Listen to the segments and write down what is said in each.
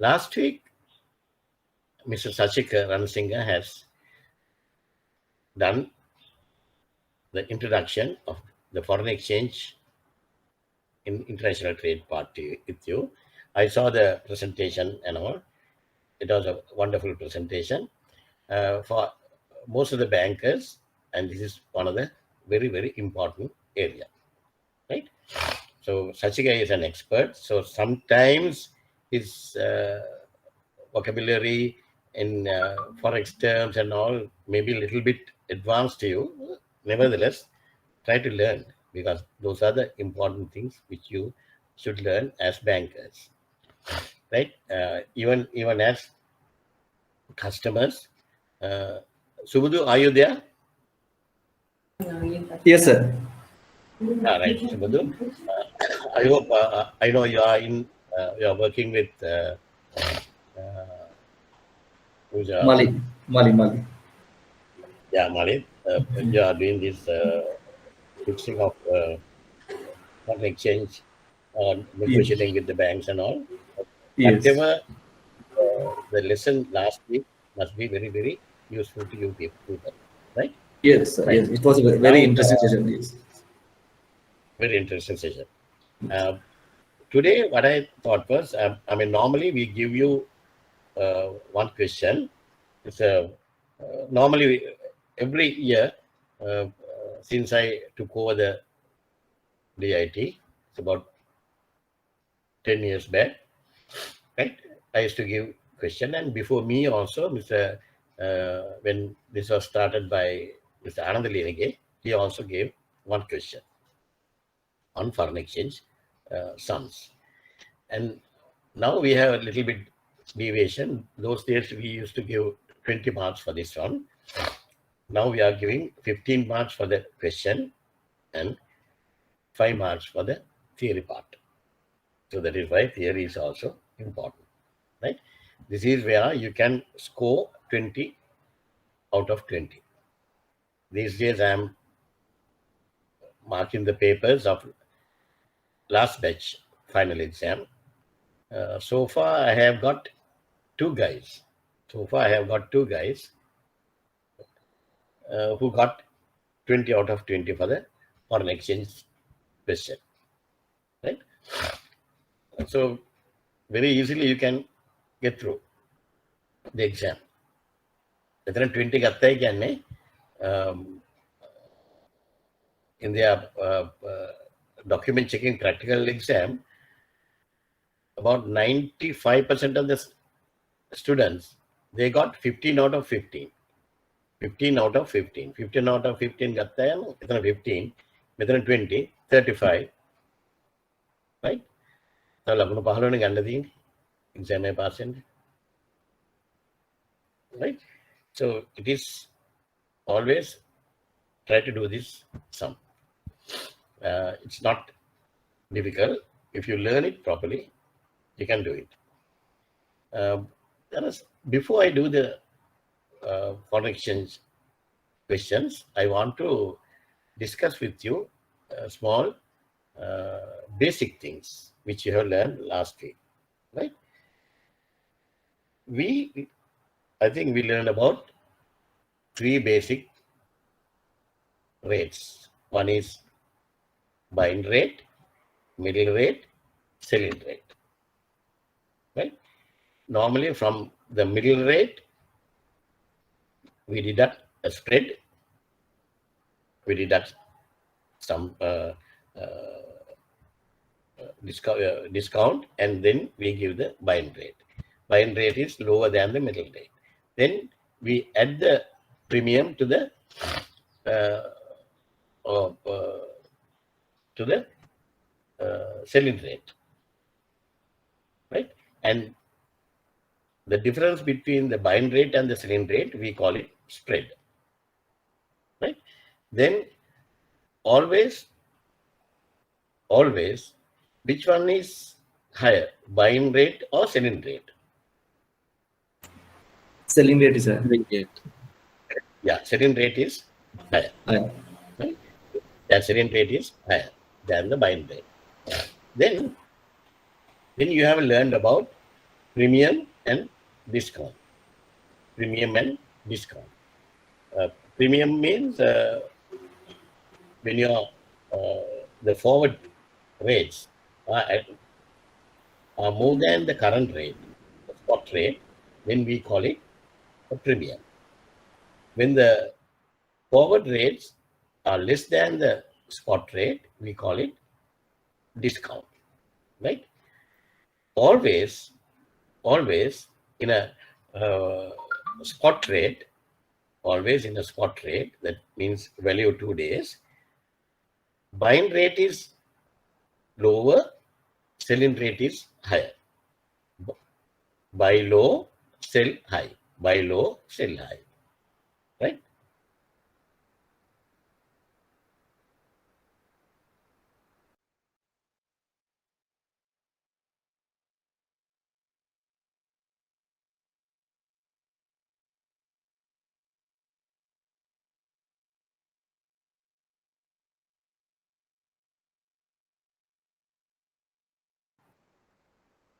Last week, Mr. Sachika Ranasinghe has done the introduction of the foreign exchange in international trade party with you. I saw the presentation and all. It was a wonderful presentation for most of the bankers, and this is one of the very, very important area, right? So Sachika is an expert. So sometimes his vocabulary in forex terms and all maybe a little bit advanced to you. Nevertheless, try to learn, because those are the important things which you should learn as bankers, right? Even as customers. Subudhu, are you there? Yes, sir. Right, Subudhu. I hope I know you are in. You are working with who's Mali. yeah, Mali. You are doing this fixing of foreign exchange, Yes. negotiating with the banks and all. Yes. Whatever the lesson last week must be very, very useful to you people, right? Yes, sir. Right. Yes. It was a very Now, interesting session. Yes. very interesting session. Today, what I thought was, I mean, normally we give you one question. It's a normally every year since I took over the DIT, it's about 10 years back, right? I used to give question, and before me also, Mr. When this was started by Mr. Anand Lenige, he also gave one question on foreign exchange sums. And now we have a little bit deviation. Those days we used to give 20 marks for this one. Now we are giving 15 marks for the question and 5 marks for the theory part. So that is why theory is also important, right? This is where you can score 20 out of 20. These days I am marking the papers of last batch final exam. So far I have got two guys. Who got 20 out of 20 for the foreign exchange question, right? So very easily you can get through the exam. Then 20 in their document checking practical exam, about 95% of the students, they got 15 out of 15. 15 out of 15. 15 out of 15 gattayam, 15, 20, 35, right? So laguna pahalone gandadi exam e pass in, right? So it is always try to do this sum. It's not difficult. If you learn it properly, you can do it. Before I do the foreign exchange questions, I want to discuss with you small basic things which you have learned last week, right? I think we learned about 3 basic rates. One is buying rate, middle rate, selling rate, right? Normally from the middle rate, we deduct a spread, we deduct some discount, and then we give the buying rate. Buying rate is lower than the middle rate. Then we add the premium to the selling rate, right? And the difference between the buying rate and the selling rate, we call it spread, right? Then always, which one is higher, buying rate or selling rate? Selling rate is higher. Yeah, selling rate is higher. Right? That selling rate is higher than the buying rate. Then you have learned about premium and discount. Premium and discount. Premium means when the forward rates are more than the current rate, the spot rate, then we call it a premium. When the forward rates are less than the spot rate, we call it discount, right? Always, always in a uh, spot rate, always in a spot rate, that means value 2 days, buying rate is lower, selling rate is higher. Buy low, sell high. Buy low, sell high. Right?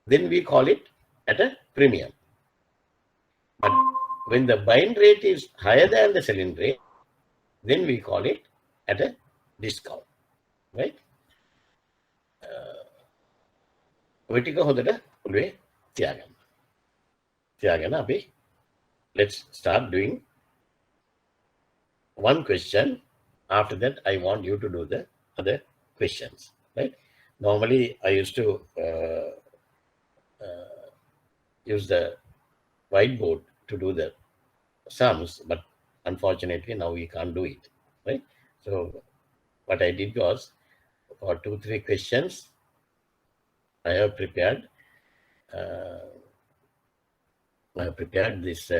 Then we call it at a premium. But when the buying rate is higher than the selling rate, then we call it at a discount. Right? ඔය ටික හොඳට ඔළුවේ තියාගන්න. තියාගෙන අපි let's start doing one question. After that, I want you to do the other questions. Right? Normally, I used to use the whiteboard to do the sums, but unfortunately now we can't do it, right? So what I did was, for 2-3 questions, I have prepared this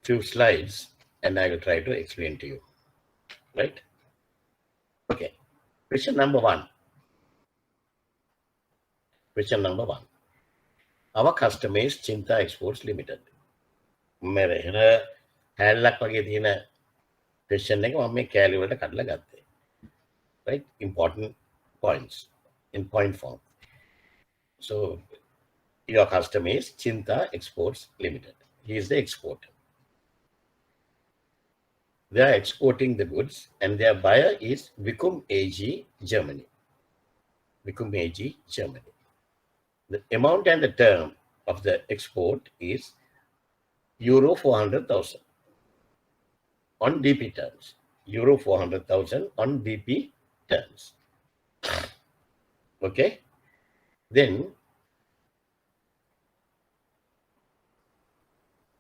few slides, and I will try to explain to you, right? Okay, question number one. Question number one. Our customer is Chinta Exports Limited. මෙහෙර හැල්ලක් වගේ තියෙන question එක මම මේ කෑලි වලට කඩලා ගත්තේ. Right? Important points in point form. So your customer is Chinta Exports Limited. He is the exporter. They are exporting the goods, and their buyer is Vicum AG, Germany. Vicum AG, Germany. The amount and the term of the export is euro 400,000 on DP terms. Euro 400,000 on DP terms. Okay. Then,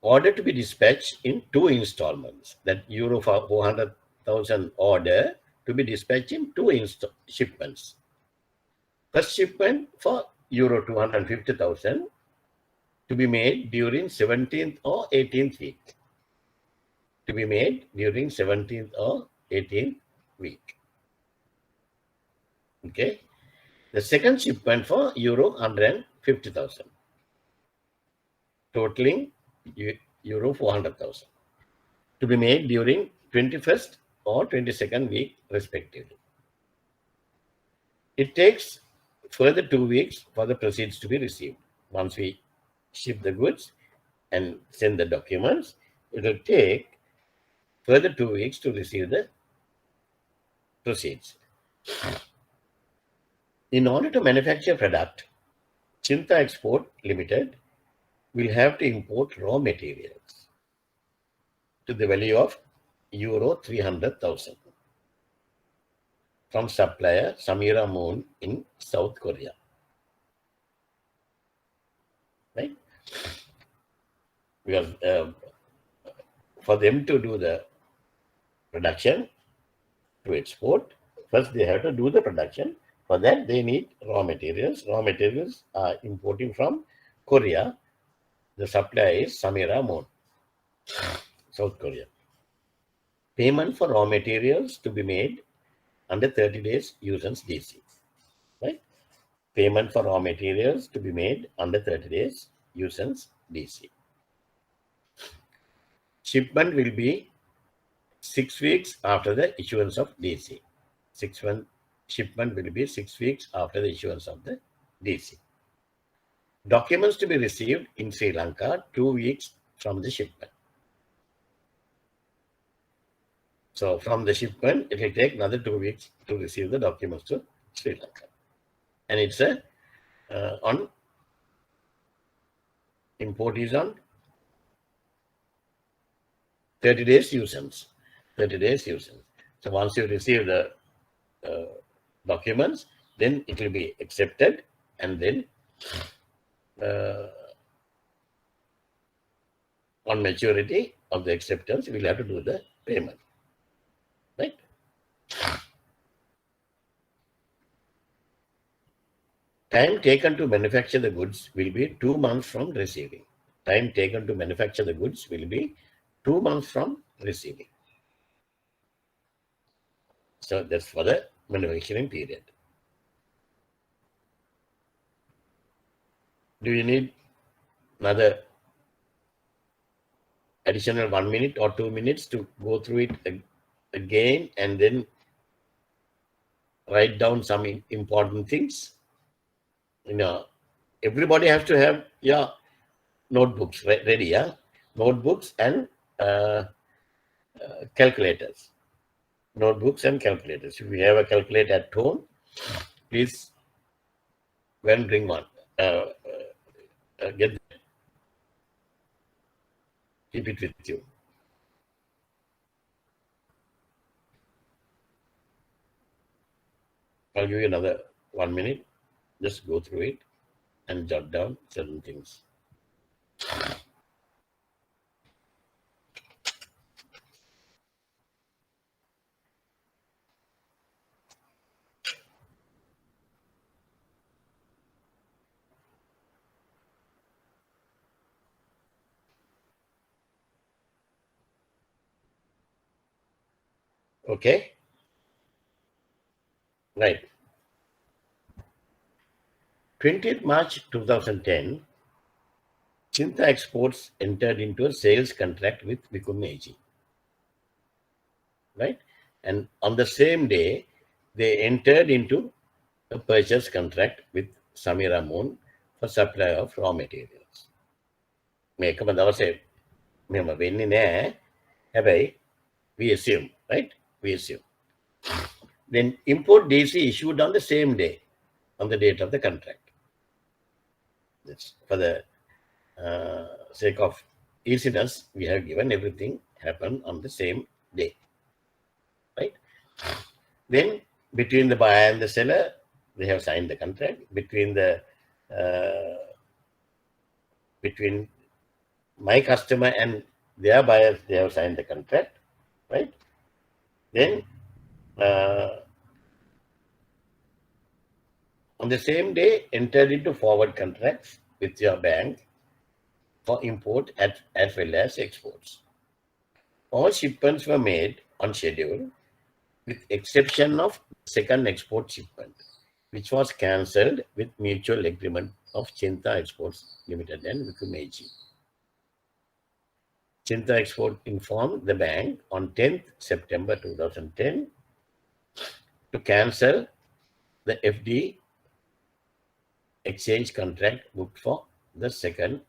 order to be dispatched in 2 installments. That euro 400,000 order to be dispatched in 2 shipments. First shipment for euro 250,000 to be made during 17th or 18th week. To be made during 17th or 18th week. Okay. The second shipment for euro 150,000, totaling euro 400,000, to be made during 21st or 22nd week respectively. It takes further 2 weeks for the proceeds to be received. Once we ship the goods and send the documents, it will take further 2 weeks to receive the proceeds. In order to manufacture product, Chinta Export Limited will have to import raw materials to the value of euro 300,000 from supplier Samira Moon in South Korea. Right? Because for them to do the production to export, first they have to do the production. For that, they need raw materials. Raw materials are importing from Korea. The supplier is Samira Moon, South Korea. Payment for raw materials to be made under 30 days usance DC. Right? Payment for raw materials to be made under 30 days usance DC. Shipment will be 6 weeks after the issuance of DC. shipment will be 6 weeks after the issuance of the DC. Documents to be received in Sri Lanka 2 weeks from the shipment. So from the shipment, it will take another 2 weeks to receive the documents to Sri Lanka. And it's on import is on 30 days usance. 30 days usance. So once you receive the documents, then it will be accepted, and then on maturity of the acceptance, we will have to do the payment. Right? Time taken to manufacture the goods will be 2 months from receiving. Time taken to manufacture the goods will be 2 months from receiving. So that's for the manufacturing period. Do you need another additional 1 minute or 2 minutes to go through it again and then write down some important things? Everybody has to have notebooks ready, yeah? Notebooks and calculators. Notebooks and calculators. If you have a calculator at home, please go and bring one. Get that. Keep it with you. I'll give you another 1 minute. Just go through it and jot down certain things. Okay? Right. 20th March 2010, Chinta Exports entered into a sales contract with Vikum AG. Right? And on the same day, they entered into a purchase contract with Samira Moon for supply of raw materials. මේකම දවසේ මෙහෙම වෙන්නේ නැහැ. හැබැයි we assume, right? We assume. Then import DC issued on the same day, on the date of the contract. That's for the sake of easiness, we have given everything happened on the same day. Right? Then between the buyer and the seller, they have signed the contract. Between my customer and their buyers, they have signed the contract. Right? Then on the same day, entered into forward contracts with your bank for import as well as exports. All shipments were made on schedule, with exception of second export shipment, which was cancelled with mutual agreement of Chinta Exports Limited and Vikum AG. Chinta Export informed the bank on 10th September 2010 to cancel the FD exchange contract booked for the second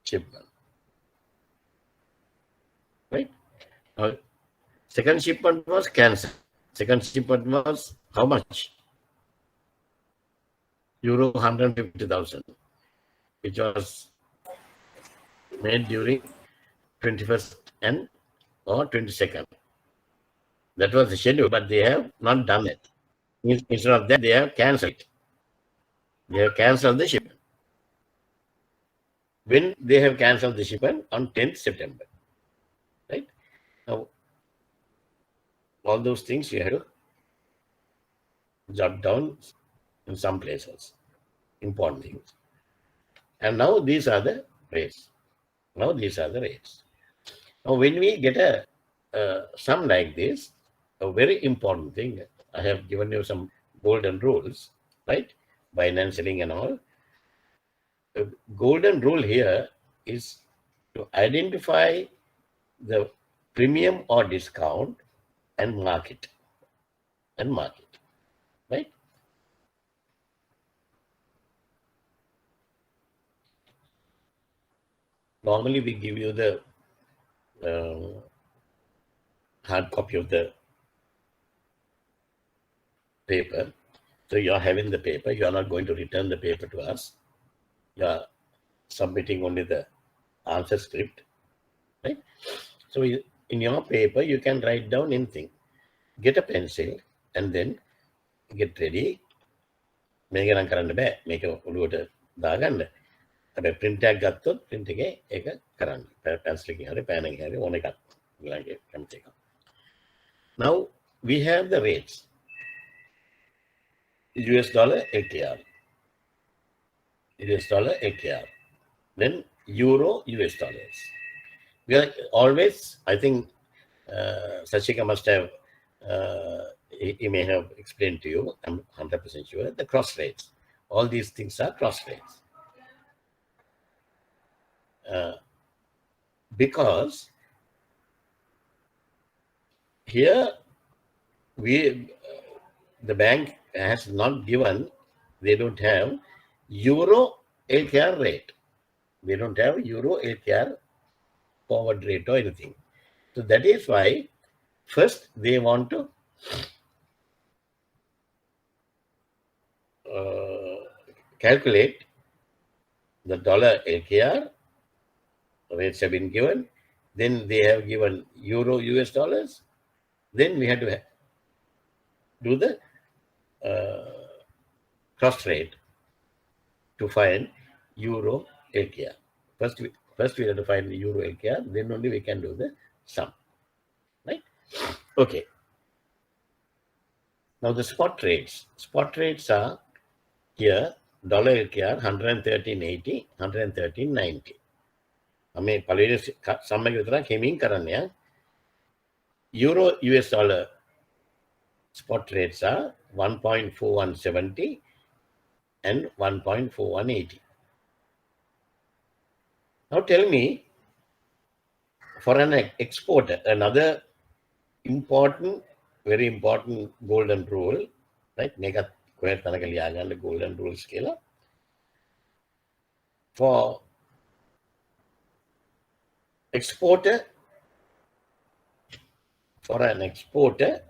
shipment. Right? Second shipment was cancelled. Second shipment was how much? Euro 150,000, which was made during 21st and or 22nd. That was the schedule, but they have not done it. Instead of that, they have cancelled it. They have cancelled the shipment. When they have cancelled the shipment? On 10th September. Right? Now, all those things you have to jot down in some places. Important things. And now these are the rates. Now when we get a sum like this, a very important thing, I have given you some golden rules, right? Binance selling and all. The golden rule here is to identify the premium or discount and mark it. right? Normally, we give you the hard copy of the paper. So you are having the paper. You are not going to return the paper to us. You are submitting only the answer script, right? So in your paper, you can write down anything. Get a pencil and then get ready. මේක නම් කරන්න බෑ. මේක ඔළුවට දාගන්න. හැබැයි print එකක් ගත්තොත් print එකේ ඒක කරන්න. pencil එකකින් හරි pen එකකින් හරි ඕන එකක්. ඔයගලගේ කැමති එකක්. Now we have the rates. US dollar LKR. US dollar LKR. Then Euro US dollars. We are always, I think, Sachika must have, he may have explained to you, I'm 100% sure, the cross rates. All these things are cross rates. Because here the bank has not given, they don't have Euro LKR rate. They don't have Euro LKR forward rate or anything. So that is why first they want to calculate the dollar LKR rates have been given. Then they have given Euro US dollars. Then we had to do the cross rate to find Euro LKR. First we have to find the Euro LKR. Then only we can do the sum. Right? Okay. Now the spot rates. Spot rates are here, dollar LKR 113.80, 113.90. हमें पहले समय की तरह खेमिंग करने हैं. Euro US dollar spot rates are 1.4170 and 1.4180. Now tell me, for an exporter, another important, very important golden rule, right? Mega the golden rule scale. For exporter, for an exporter,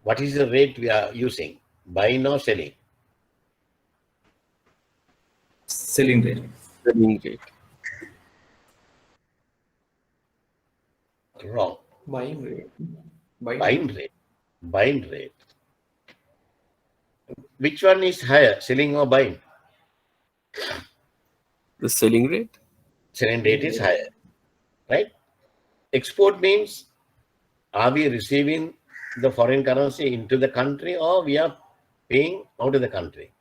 what is the rate we are using? Buying or selling? Selling rate. Selling rate. Wrong. Buying rate. Buying rate. Buying rate. Which one is higher, selling or buying? The selling rate? Selling rate is higher, right? Export means, are we receiving the foreign currency into the country or we are paying out of the country?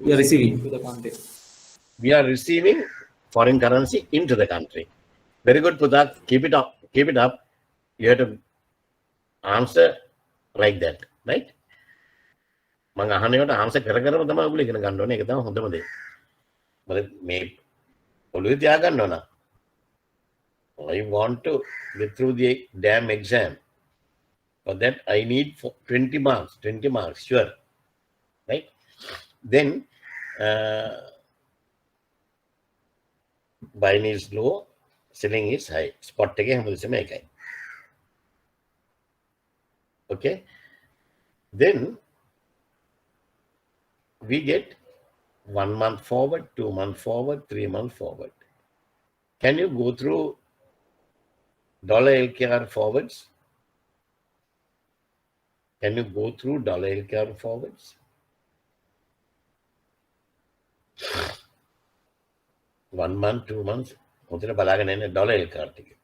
We are receiving to the country. We are receiving foreign currency into the country. Very good, Putak. Keep it up. Keep it up. You have to answer like that, right? මම අහන්නේකට answer කර කරම තමයි ඔයගොල්ලෝ ඉගෙන ගන්න ඕනේ. ඒක තමයි හොඳම දේ. මොකද මේ ඔළුවේ තියාගන්න ඕන. I want to get through the damn exam. For that, I need 20 marks. 20 marks, sure. Right? Then, buying is low, selling is high. Spot එකේ හැමදෙස්සම එකයි. Okay? Then, we get 1 month forward, 2 month forward, 3 month forward. Can you go through dollar LKR forwards? Can you go through dollar LKR forwards? One month, 2 months. Hotera balagan ene dollar LKR ticket.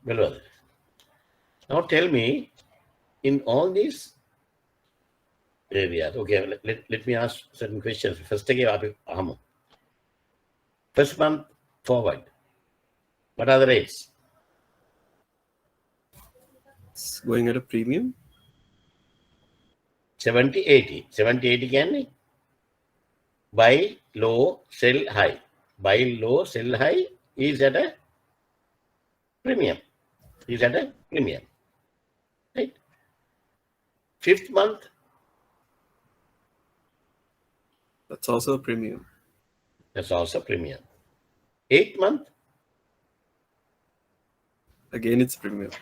Well, now tell me, in all these areas, okay, let me ask certain questions. First month forward, what are the rates? It's going at a premium. 70-80. 70-80 කියන්නේ buy low, sell high. Buy low, sell high is at a premium. Is at a premium. Right? Fifth month, That's also a premium. that's also premium. Eighth month, Again, it's premium.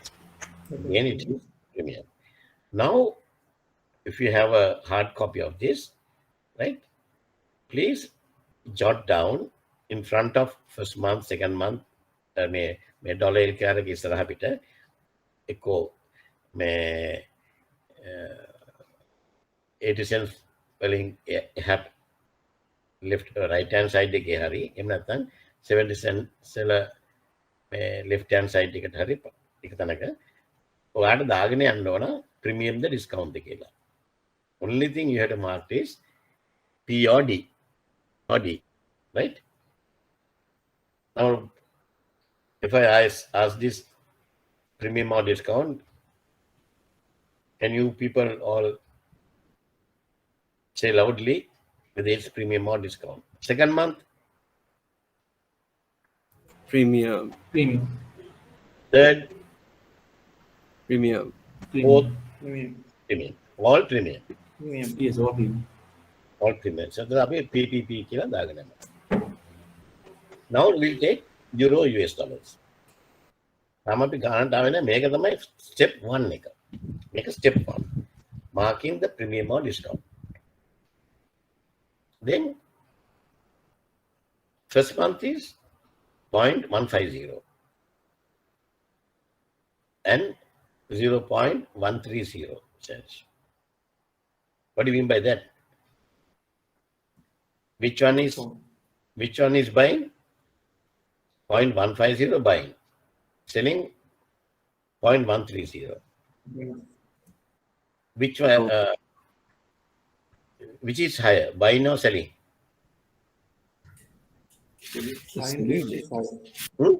again it is premium. Now, if you have a hard copy of this, right, please jot down in front of first month, second month, මේ dollar එකක ඉස්සරහ පිට එක්කෝ මේ 80 cents වලින් එහා left right hand side එකේ හරි එහෙම නැත්නම් 70 cents වල මේ left hand side එකට හරි එක තැනක ඔයාලට දාගෙන යන්න ඕන premium ද discount ද කියලා. Only thing you have to mark is P or D. Or D, right? Now, if I ask this premium or discount, can you people all say loudly whether it's premium or discount? Second month, Premium. Premium. third, Premium. fourth, Premium. premium. All premium. Premium. Yes, all premium. All premium. So, අපි PPP කියලා දාගෙන යනවා. Now we'll take euro US dollars. තාම අපි ගන්නට ආවේ නැහැ. මේක තමයි step 1 එක. මේක step 1. Marking the premium or discount. Then first month is 0.150 and 0.130 cents. What do you mean by that? Which one is buying? 0.150 buying. Selling 0.130. Which one? Which is higher, buying or selling? Buying rate is higher. Hmm?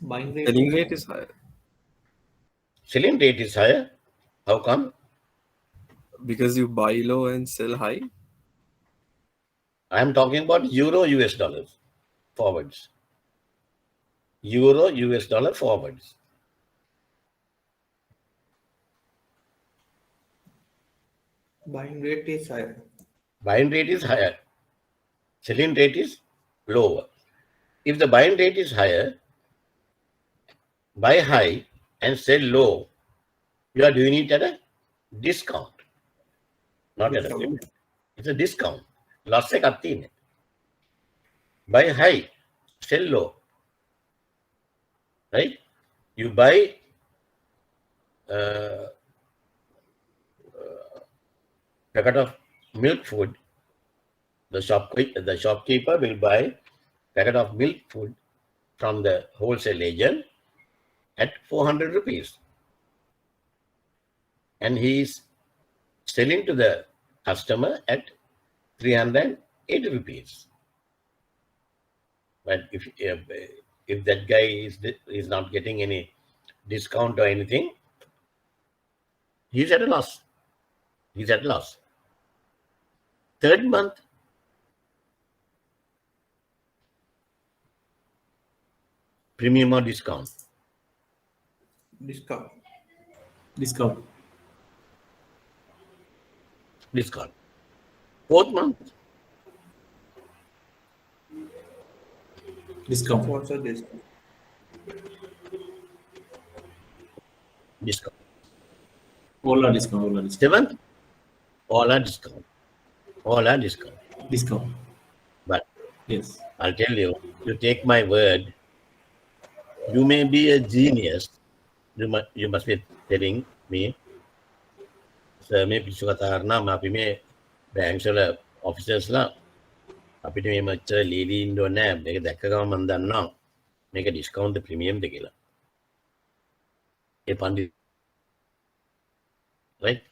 Buying rate. Selling rate is higher Selling rate is higher. How come? because you buy low and sell high. I am talking about euro US dollars forwards. Euro US dollar forwards. Buying rate is higher. Buying rate is higher. Selling rate is lower. If the buying rate is higher, buy high and sell low, you are doing it at a discount. Not at a premium. It's a discount. Loss එකක් තියෙන්නේ. Buy high, sell low. Right? You buy packet of milk food. The shopkeeper will buy packet of milk food from the wholesale agent at 400 rupees. And he is selling to the customer at 380 rupees. But if that guy is not getting any discount or anything, he's at a loss. He's at a loss. Third month, premium or discount? Discount. Discount. Discount. Fourth month, Discount. Also discount. discount. All are discount. All are discount. Seventh, all are discount. All are discount. Discount. But Yes. I'll tell you, you take my word, you may be a genius. You must be telling me, sir, මේ පිස්සු කතා කරනවා අපි මේ banks වල ඔෆිසර්ස්ලා අපිට මේ මච්චර ලීලී ඉන්න ඕනේ නැහැ. මේක දැක්ක ගමන් මම දන්නවා මේක ඩිස්කවුන්ට් ප්‍රීමියම්ද කියලා. ඒ පන්දි right?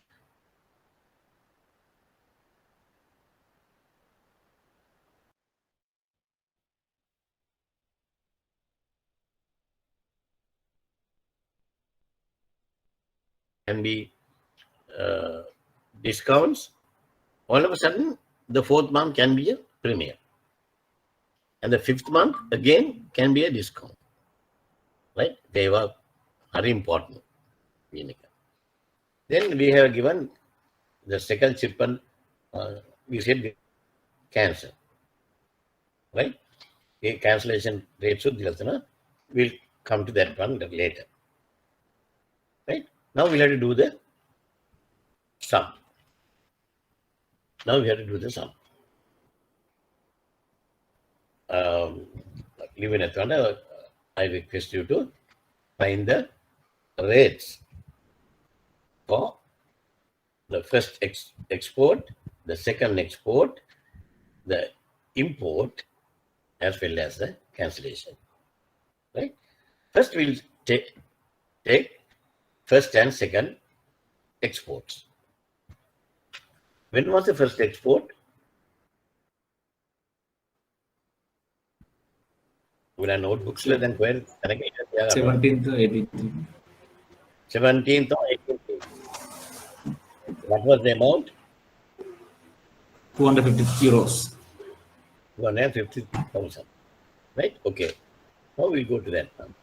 can be discounts. All of a sudden, the fourth month can be a premium. And the fifth month, again, can be a discount. Right? They were very important. Then we have given the second shipment, we said cancel. Right? A cancellation rate, we'll come to that one later. Right? Now we'll have to do the sum. Leave it at I request you to find the rates for the first export, the second export, the import, as well as the cancellation. Right? First, we'll take first and second exports. When was the first export? Will our notebooks then where 17th or 18th. 17th or 18th? What was the amount? 250 euros. 250,000. Right? Okay. Now we'll go to that one.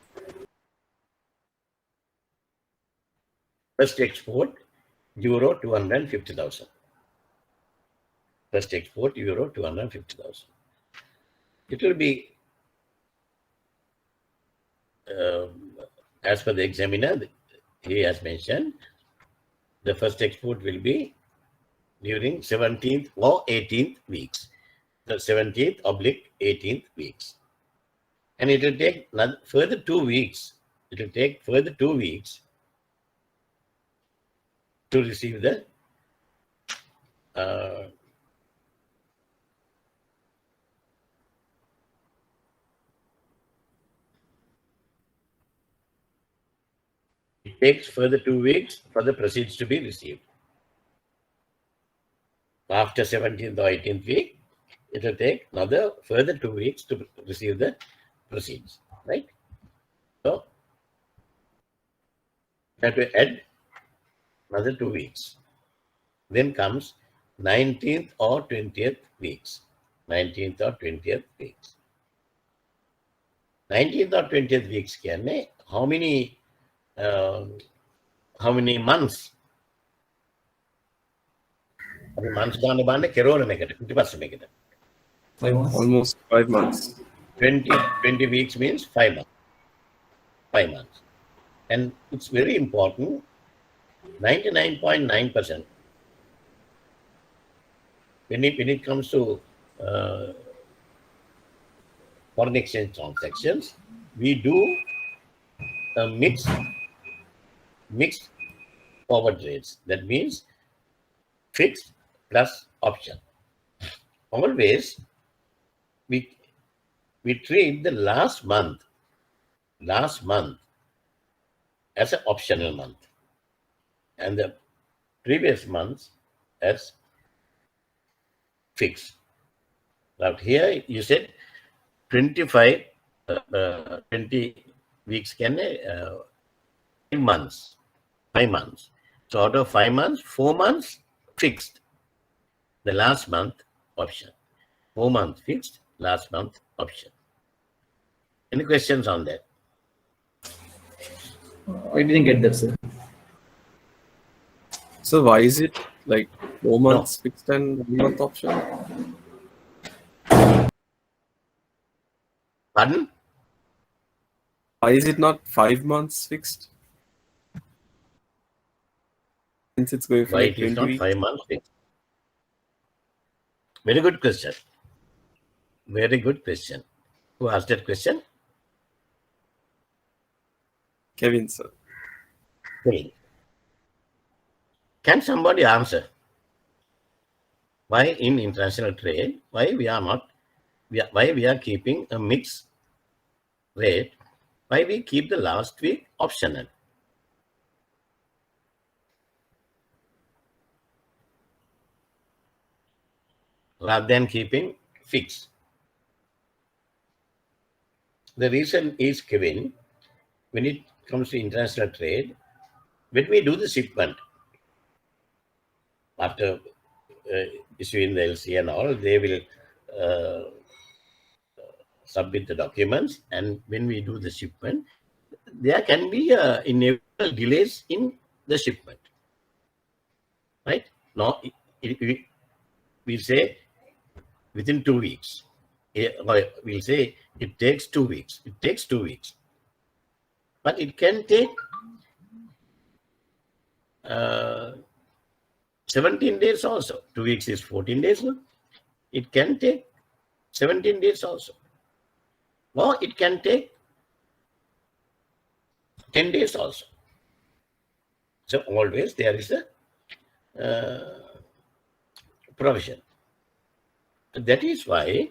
First export, euro 250,000. First export, euro 250,000. It will be as per the examiner, he has mentioned, the first export will be during 17th or 18th weeks. The 17th/18th weeks. And it will take further 2 weeks. It will take further 2 weeks to receive the it takes further 2 weeks for the proceeds to be received. After 17th or 18th week, it will take another further 2 weeks to receive the proceeds, right? So, we have to add another 2 weeks. Then comes 19th or 20th weeks. 19th or 20th weeks. 19th or 20th weeks can how many months? Months gone by kerona make it 50% make it. 5 months. Almost 5 months. 20 weeks means 5 months. 5 months. And it's very important, 99.9%. When it comes to foreign exchange transactions, we do a mixed forward rates. That means fixed plus option. Always we treat the last month as an optional month and the previous months as fixed. Now here you said 20 weeks can 5 months. 5 months. So out of 5 months, 4 months fixed. The last month option. 4 months fixed, last month option. Any questions on that? I didn't get that, sir. So why is it like 4 months fixed and 1 month option? Pardon? Why is it not 5 months fixed? Since it's going for Why like it is 20 not weeks. 5 months fixed? Very good question. Very good question. Who asked that question? Kevin, sir. Kevin. Can somebody answer why in international trade, why we are keeping a mixed rate, why we keep the last week optional? Rather than keeping fixed. The reason is, Kevin, when it comes to international trade, when we do the shipment, after issuing the LC and all, they will submit the documents, and when we do the shipment, there can be inevitable delays in the shipment, right? Now, we say within 2 weeks. We'll say it takes 2 weeks. It takes 2 weeks. But it can take 17 days also. 2 weeks is 14 days. No? It can take 17 days also. Or it can take 10 days also. So always there is a provision. That is why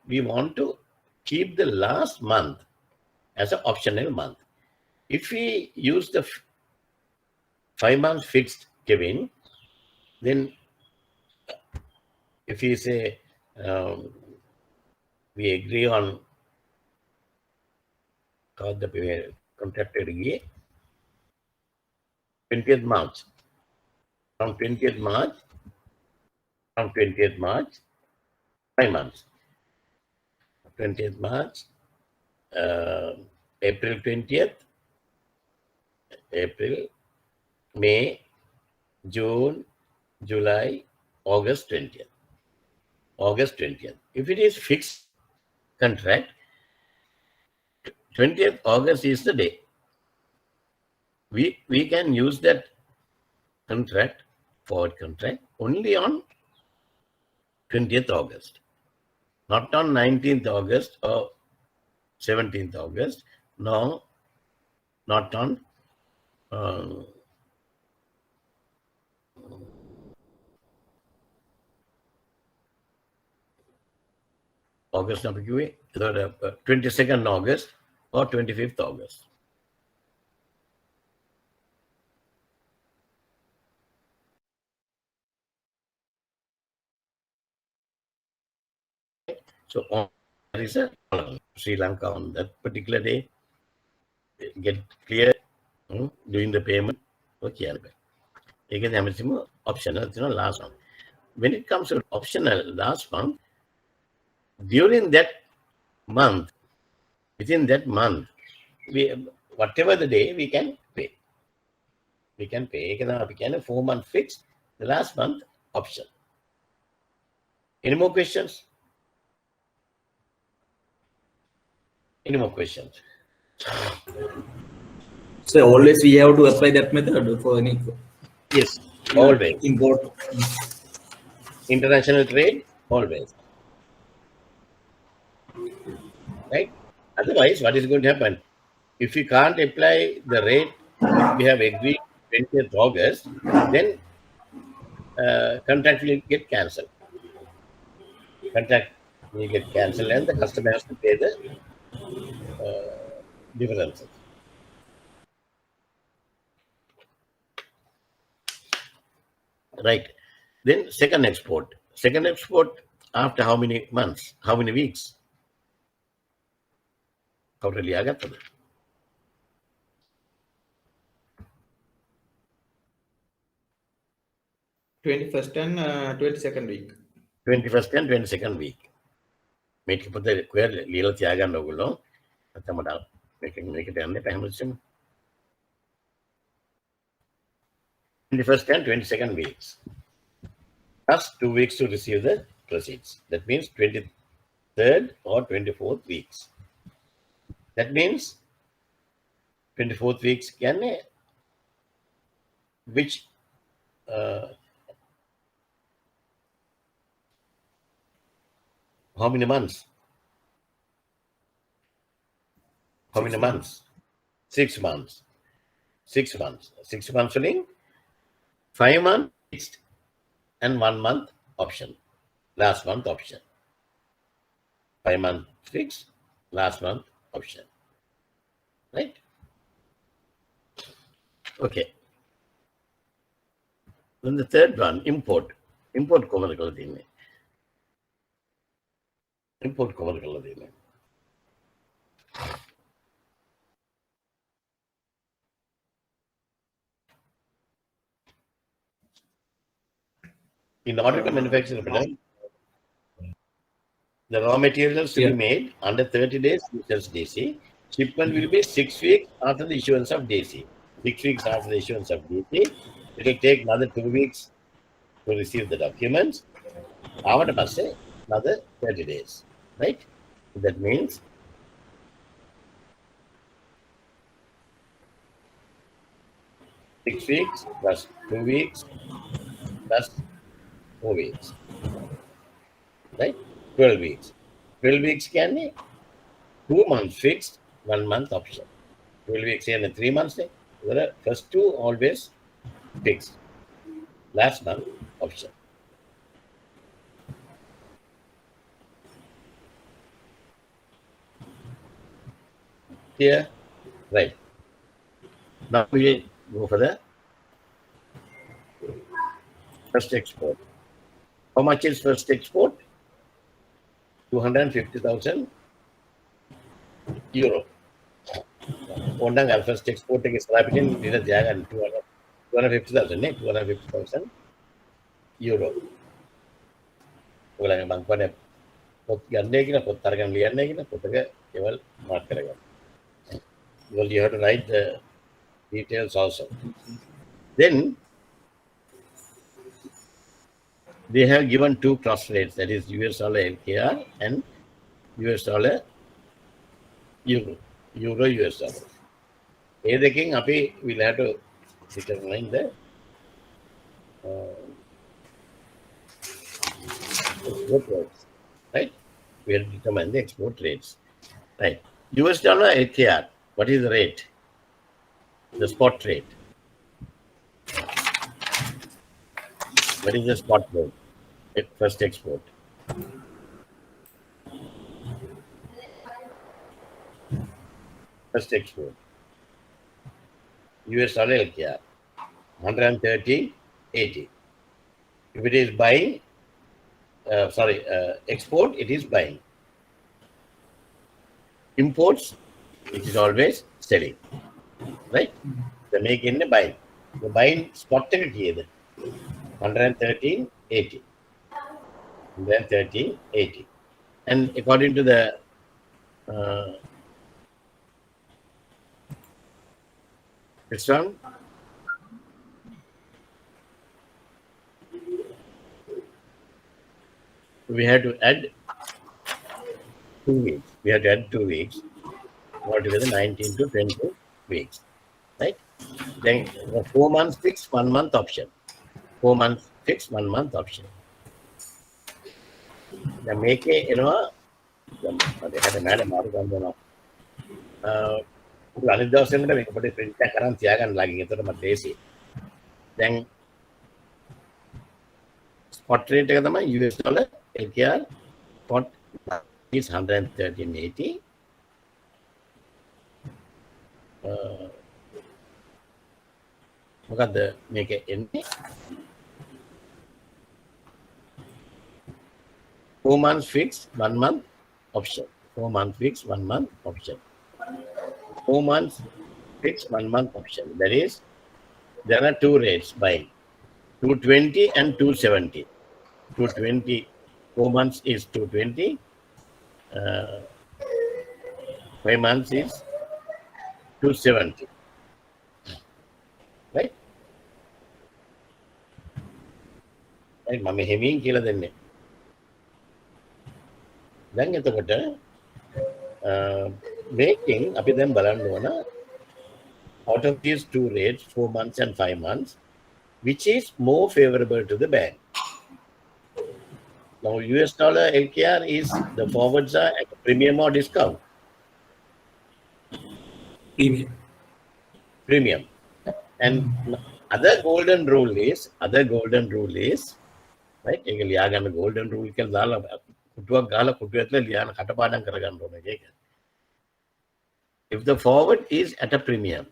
we want to keep the last month as an optional month. If we use the 5 months fixed, Kevin, then if we say we agree on the contracted year, 20th March, from 20th March, 5 months, 20th March, April 20th, April, May, June, July, August 20th. August 20th. If it is fixed contract, 20th August is the day. We can use that contract, forward contract, only on 20th August, not on 19th August or 17th August, no, not on August 22nd August or 25th August. So there is a Sri Lanka on that particular day, get clear, doing the payment. Okay, again, optional, last one. When it comes to optional last month, during that month, within that month, whatever the day we can pay. We can pay. We can a 4 month fixed. The last month option. Any more questions? Any more questions? So always we have to apply that method for any. Yes, always. Import. International trade, always. Right? Otherwise, what is going to happen? If we can't apply the rate which we have agreed 20th August, then contract will get cancelled. Contract will get cancelled and the customer has to pay the differences. Right. Then second export. Second export after how many months? How many weeks? Totally agatha. 21st and 22nd week. 21st and 22nd week. Make it put the little Tiaga Nogulo. Make it end the time. 21st and 22nd weeks. Plus 2 weeks to receive the proceeds. That means 23rd or 24th weeks. That means 24th weeks can which how many months? How many months? 6 months. 6 months. 6 months meaning 5 months fixed and 1 month option. Last month option. 5 months fixed, last month option. Right? Okay. Then the third one, import. Import cover kalladine. Import cover kalladine. In order to manufacture a product, the raw materials to be Yeah. made under 30 days uses DC. Shipment will be 6 weeks after the issuance of DC. 6 weeks after the issuance of DC. It will take another 2 weeks to receive the documents. After passing another 30 days. Right? That means 6 weeks plus 2 weeks plus 4 weeks. Right? 12 weeks. 12 weeks can be 2 months fixed, 1 month option. 12 weeks and 3 months. The first two always fixed. Last month option. Here, right. Now we go for the first export. How much is first export? 250,000 euro. Undang first export is rapidly in a jagan 250,000, 250,000 euro. Ulang bang pada pot gande kita pot targan liane kita pot ke keval mark karega. Well, you have to write the details also. Then they have given two cross rates, that is US dollar LKR and US dollar euro, US dollar. Everything api will have to determine the export rates, right? We have to determine the export rates, right? US dollar LKR, what is the rate? The spot rate. What is the spot rate? First export. First export. US dollar LKR, 130.80. If it is buying, export, it is buying. Imports, it is always selling, right? The make in the buying. The buying spot here, 113.80. 113.80. And according to the this one, we had to add 2 weeks. We had to add 2 weeks. Altogether 19 to 20 weeks. Right? Then 4 months fixed, 1 month option. 4 months fixed, 1 month option. The make a, they had a madam අනිත් දවසෙකට මේක පොඩි print එකක් අරන් තියාගන්න ළඟින්. එතකොට මට ලේසි. දැන් spot rate එක තමයි US dollar LKR spot is 113.80. මොකද්ද මේක එන්නේ? 4 months fixed, 1 month option. 4 months fixed, 1 month option. 4 months fixed, 1 month option. That is, there are two rates buying, 220 and 270. 220, 4 months is 220, 5 months is 270. Right? Right, මම හිමින් කියලා දෙන්නේ. දැන් එතකොට making අපි දැන් බලන්න ඕන out of these two rates, 4 months and 5 months, which is more favorable to the bank. Now US dollar LKR is the forwards are at a premium or discount? Premium. And other golden rule is right? ඒක ලියා ගන්න golden rule කියලා දාලා කුටුවක් ගාලා කුටුව ඇතුලේ ලියාන කටපාඩම් කරගන්න ඕනේ ඒක. If the forward is at a premium,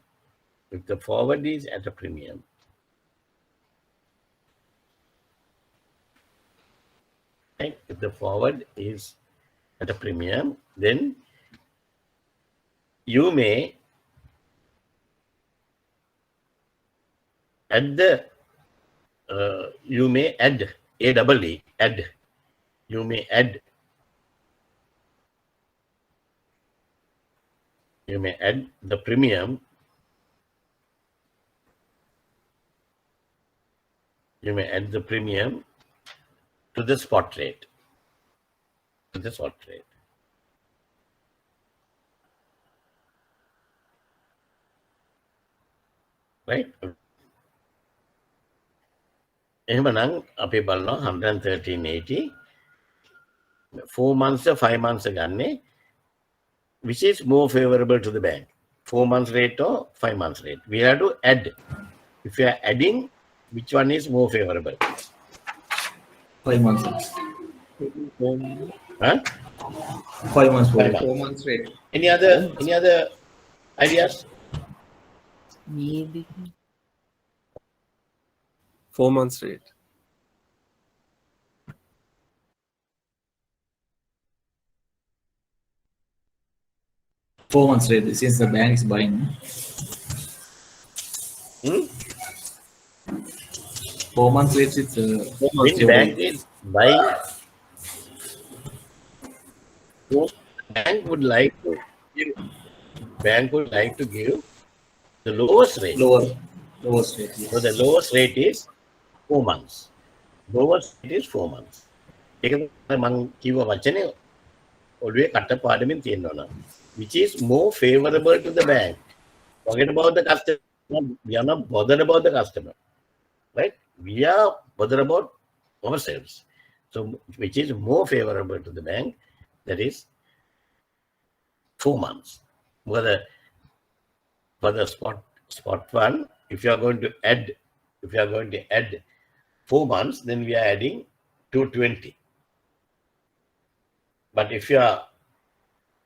right? If the forward is at a premium, then you may add A-double-E, add. You may add. You may add the premium. You may add the premium to the spot rate. To the spot rate. Right? එහෙමනම් අපි බලනවා 113.80 4 months or 5 months ගන්නේ, which is more favorable to the bank, 4 months rate or 5 months rate. We have to add. If you are adding, which one is more favorable? 5 months. Huh? 5 months. 5 months. 4 months rate. Any other ideas? Maybe 4 months rate. Four months rate, since the bank is buying. Hmm? 4 months rate is 4 months. When bank is buying, bank would like to give the lowest rate. Lowest rate. Yes. So the lowest rate is 4 months. Lowest rate is 4 months. ඒක මම කිව්ව වචනේ ඔළුවේ කටපාඩමින් තියෙනවා. Which is more favorable to the bank. Forget about the customer. We are not bothered about the customer. Right? We are bothered about ourselves. So which is more favorable to the bank, that is 4 months. For the spot one, if you are going to add 4 months, then we are adding 220. But if you are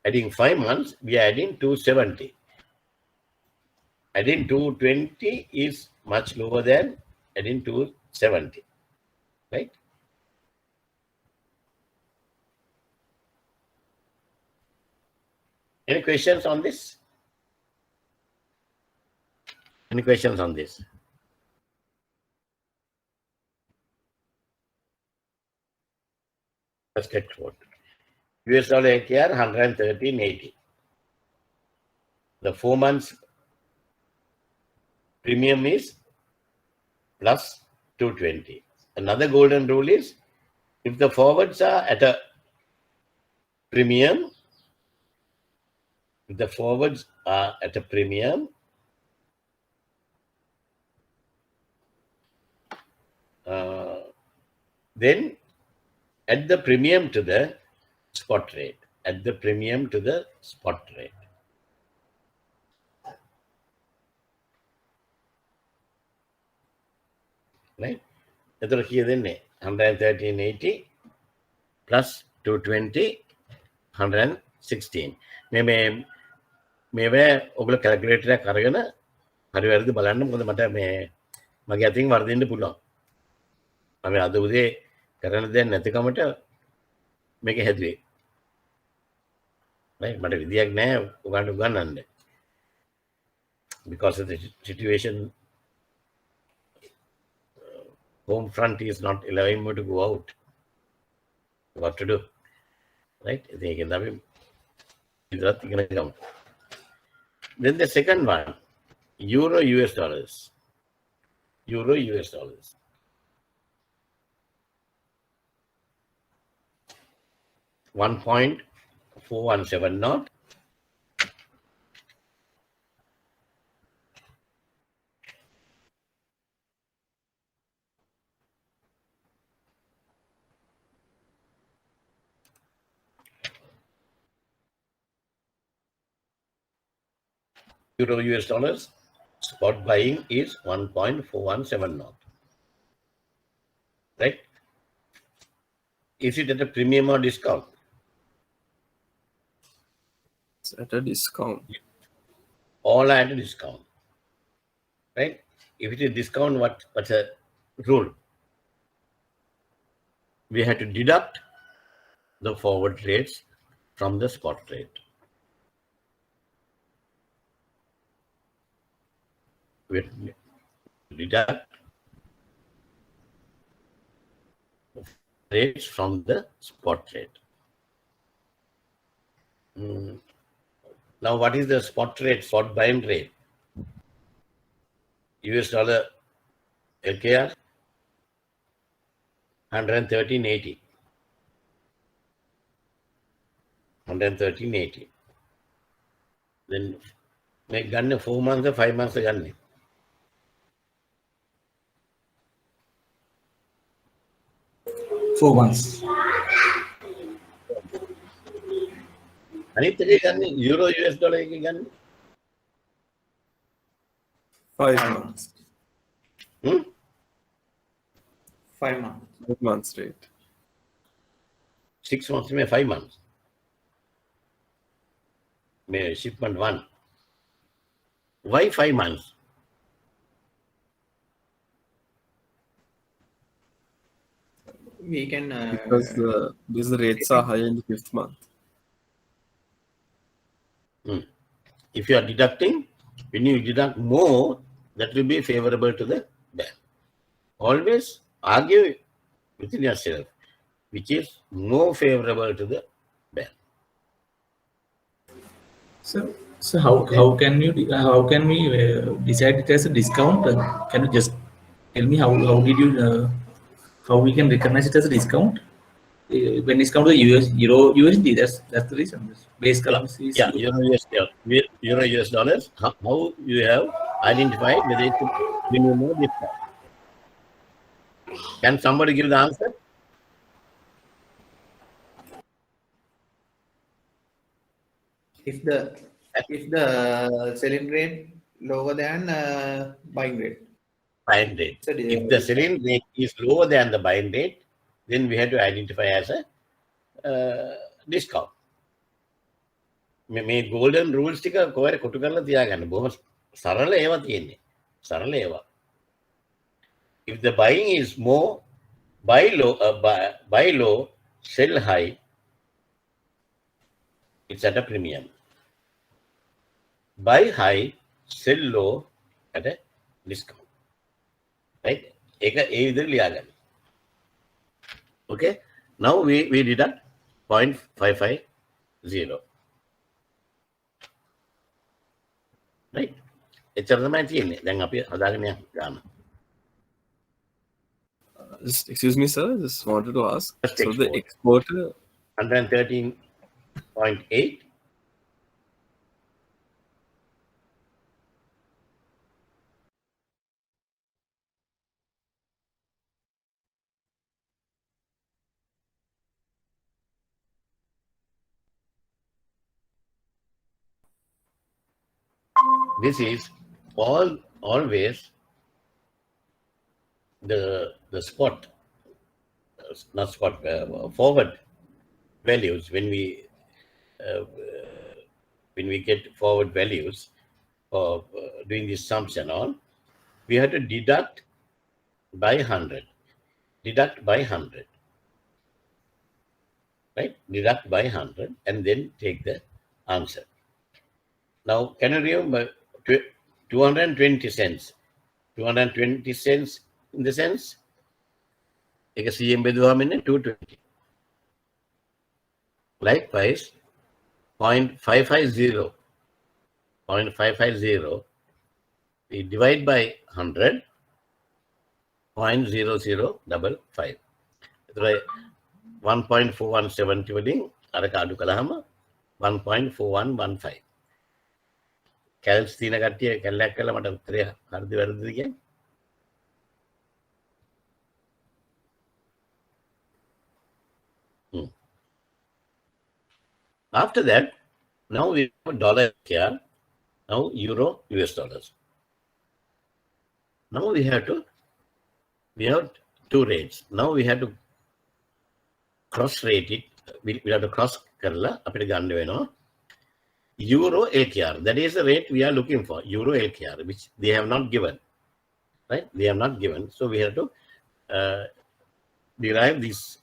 adding 5 months, we are adding 270. Adding 220 is much lower than adding 270. Right? Any questions on this? Any questions on this? Let's get quote. US dollar ATR 113.80. The 4 months premium is plus 220. Another golden rule is, if the forwards are at a premium, then add the premium to the spot rate. Right? එතකොට කීයද දෙන්නේ? 113.80 plus 220 116. මේවා ඔයගොල්ලෝ calculator එකක් අරගෙන හරි වැරදි බලන්න. මොකද මට මගේ අතින් වර්ධින්න පුළුවන්. මම අද උදේ කරන දේ නැතිකමට මේක හැදුවේ. right? මට විදියක් නැහැ උගන්නන්න. Because of the situation, home front is not allowing me to go out. What to do? Right? Then the second one, Euro US dollars. 1.417 knot. Euro US dollars spot buying is 1.417 knot. Right? Is it at a premium or discount? It's at a discount. All are at a discount. Right? If it is discount, what's the rule? We have to deduct the forward rates from the spot rate. We deduct rates from the spot rate. Now, what is the spot rate, spot buying rate? US dollar LKR 113.80. 113.80. Then make gun 4 months or 5 months gun. Four months. අනිත් එකේ ගන්න euro US dollar එකේ ගන්න 5 months. 5 months. 5 months rate. 6 months में 5 months में shipment 1. Why 5 months? We can Because the rates are high in the 5th month. If you are deducting, when you deduct more, that will be favorable to the bank. Always argue within yourself, which is more favorable to the bank. So how can we decide it as a discount? Can you just tell me how did you how we can recognize it as a discount? When it's come to the Euro USD, that's the reason. Base column is Yeah, Euro US dollars. How you have identified whether it's minimum or discount? Can somebody give the answer? If the selling rate lower than buying rate. Buying rate. If the selling rate is lower than the buying rate, then we have to identify as a discount. මේ golden rules ටික කොහේ කොටු කරලා තියාගන්න. බොහොම සරල ඒවා තියෙන්නේ. සරල ඒවා. If the buying is more, buy low, sell high, it's at a premium. Buy high, sell low at a discount. Right? ඒක ඒ විදිහට ලියාගන්න. Okay? Now we deduct 0.550. Right? එච්චර තමයි තියෙන්නේ. දැන් අපි හදාගෙන යන්න. Excuse me, sir. Just wanted to ask. Just So the export. exporter, 113.8. This is always the spot, not spot, forward values. When we get forward values of doing this sums and all, we have to deduct by 100. Deduct by 100. Right? Deduct by 100 and then take the answer. Now, can you remember 220 cents? 220 cents in the sense, එක 100 බෙදුවාම ඉන්නේ 220. Likewise, 0.550. 0.550, we divide by 100, 0.0055. එතකොට 1.4170 වලින් අර කාඩු කළාම 1.4115. කැල්ස් තියෙන කට්ටිය කැල්ලක් කළා මට උත්තරය හරිද වැරදිද කියන්නේ? After that, now we have dollar here, now euro, US dollars. Now we have two rates. Now we have to cross rate it. We have to cross karla apita ganna වෙනවා. Euro LKR, that is the rate we are looking for, Euro LKR, which they have not given, right? They have not given. So we have to derive this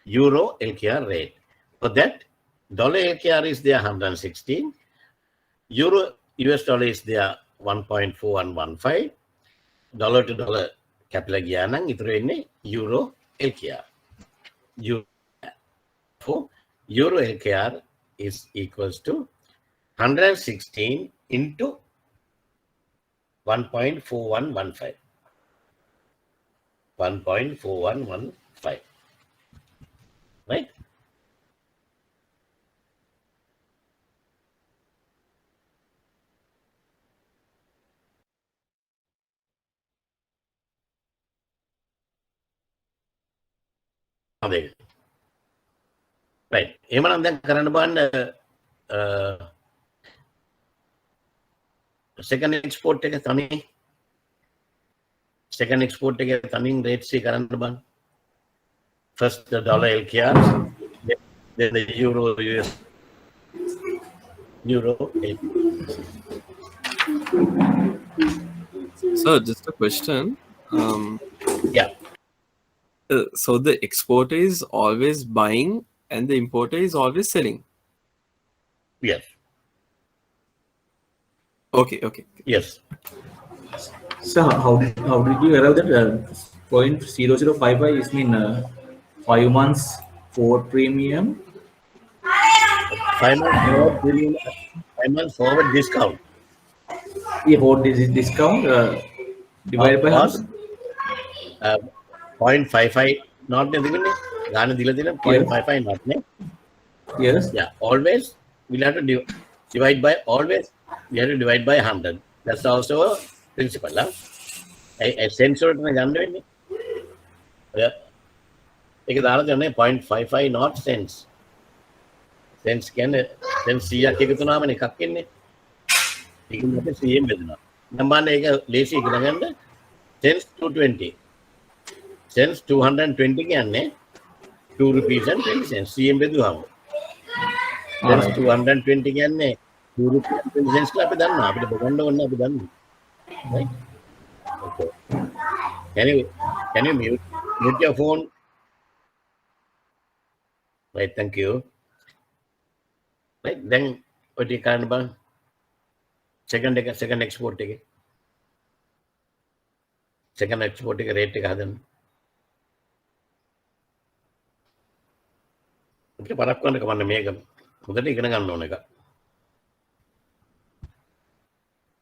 Euro LKR rate. For that, dollar LKR is there 116, Euro US dollar is there 1.4115, dollar to dollar capital ගියා නම් ඉතුරු වෙන්නේ Euro LKR. euro. For euro LKR is equals to 116 into 1.4115. 1.4115. Right? Right. එහෙමනම් දැන් කරන්න බලන්න second export එක තනි second export එක තනින් rates එක කරන්න බලන්න. First the dollar LKR, then the euro US euro. So just a question. Yeah. So the exporter is always buying and the importer is always selling. Yes. Okay. Yes. So how did you arrive that 0.0055 is mean 5 months forward premium? 5 months forward premium, 5 months forward discount. Yeah, what is this discount divided by Was 100? 0.55 not දෙන්නේ ගාන දීලා තියෙන 0.55 not නේ. Yes. Yeah, always we'll have to divide by always we have to divide by 100. That's also a principle. A cents වලට ගන්න වෙන්නේ. ඒක දාලා තියෙන්නේ 0.55 not cents. Cents කියන්නේ cents 100ක් එකතු වුණාමනේ එකක් එන්නේ. ඒකෙන් අපි 100ෙන් බෙදනවා. දැන් බලන්න ඒක ලේසි ඉගෙන ගන්න. Cents 220. Cents 220 කියන්නේ 2 rupees and 20 cents. 100ෙන් බෙදුවාම. Cents 220 කියන්නේ 2 rupees and 20 cents කියලා අපි දන්නවා. අපිට බෙදන්න ඕනේ අපි දන්නවා. Right? Okay. Can you mute your phone? Right, thank you. Right, then what you can buy? Second export ticket. Second export ticket rate එක හදන්න. අපිට පරක් කරන්න කමන්න මේක හොඳට ඉගෙන ගන්න ඕන එක.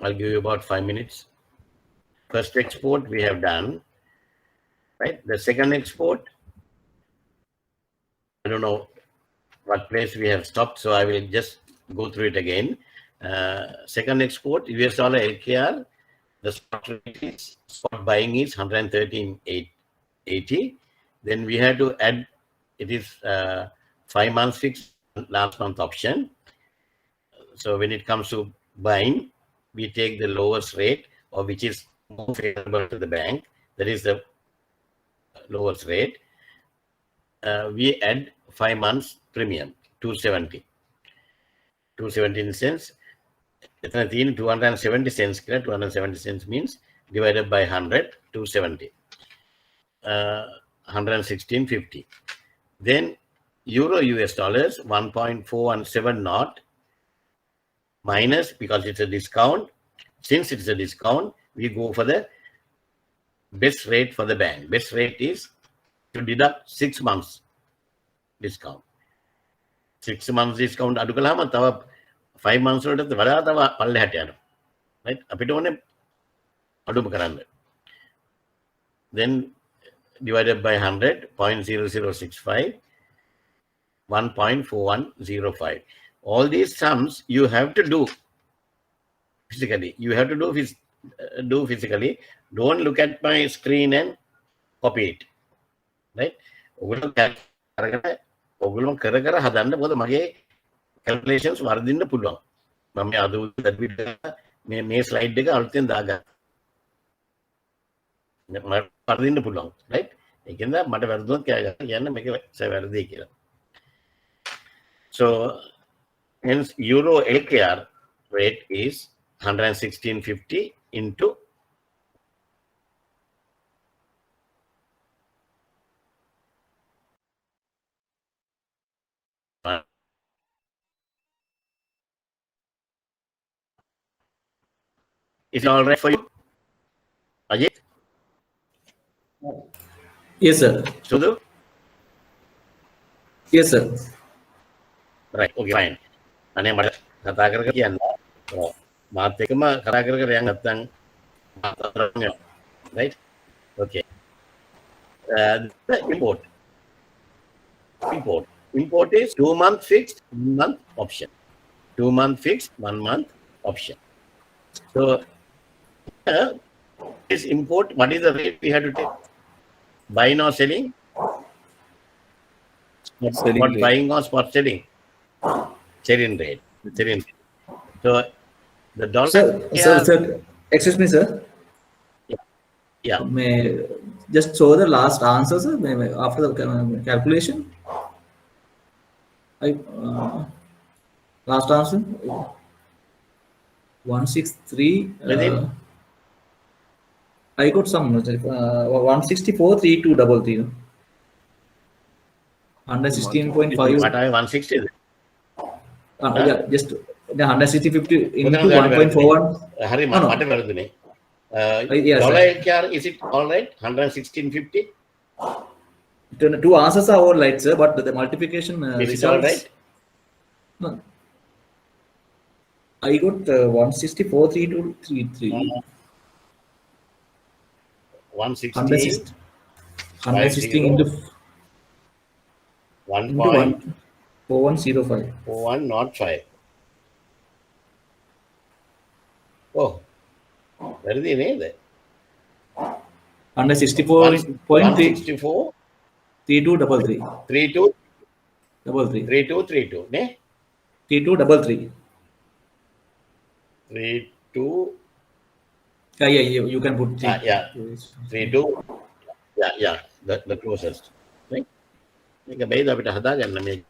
I'll give you about 5 minutes. First export we have done. Right, the second export, I don't know what place we have stopped, so I will just go through it again. Second export, US dollar LKR, the spot buying is 113.80. Then we have to add, it is 5 months fixed, last month option. So when it comes to buying, we take the lowest rate or which is more favorable to the bank. That is the lowest rate. We add 5 months premium, 270. 217 cents. 270 cents. 270 cents means divided by 100, 270. 116.50. Then euro US dollars 1.417 not minus, because it's a discount. Since it's a discount, we go for the best rate for the bank. Best rate is to deduct 6 months discount. 6 months discount අඩු කළාම තව 5 months වලට වඩා තව පල්ලෙහාට යනවා. right? අපිට ඕනේ අඩුම කරන්න. Then divided by 100, 0.0065, 1.4105. All these sums you have to do physically. You have to do physically. Don't look at my screen and copy it. Right? ඔගොල්ලෝ කර හදන්න මොකද මගේ calculations වර්ධින්න පුළුවන්. මම අද මේ slide එක අලුතෙන් දාගත්තා. මම වර්ධින්න පුළුවන්. right? ඒකෙන්ද මට වැරදුනොත් කියන්න මේක වැරදි කියලා. So hence euro LKR rate is 116.50 into Is it all right for you? Ajit? Yes, sir. Sudhu? Yes, sir. Right. Okay, fine. අනේ මට කතා කර කියන්න. මාත් එක්කම කතා කර යන්න නැත්නම් right? Okay. The import. Import is 2 month fixed, 1 month option. 2 month fixed, 1 month option. So this import, what is the rate we have to take? Buying or selling? Selling What rate. buying or spot selling? Selling rate. Selling rate. So the dollar. Sir, excuse me, sir. Yeah. May just show the last answer, sir. After the calculation, last answer 163. Within? I got some 164,3233. 116.5. What are 160? Yeah, just the 160.50 into What are 1.41. Hari, No, no. what are you Yes, dollar sir. LKR, is it all right? 116.50? The two answers are all right, sir, but the multiplication Is it results. all right? No. I got 164,3233. 116. 116 into 4105. 1.4105. Oh, where is the name there? 164.3233. 164, 32, 33. 3232. Ne? 3233. 32, Yeah, you can put yeah. 32. Yeah, the closest. Right? මේක බේද අපිට හදාගන්න මේක.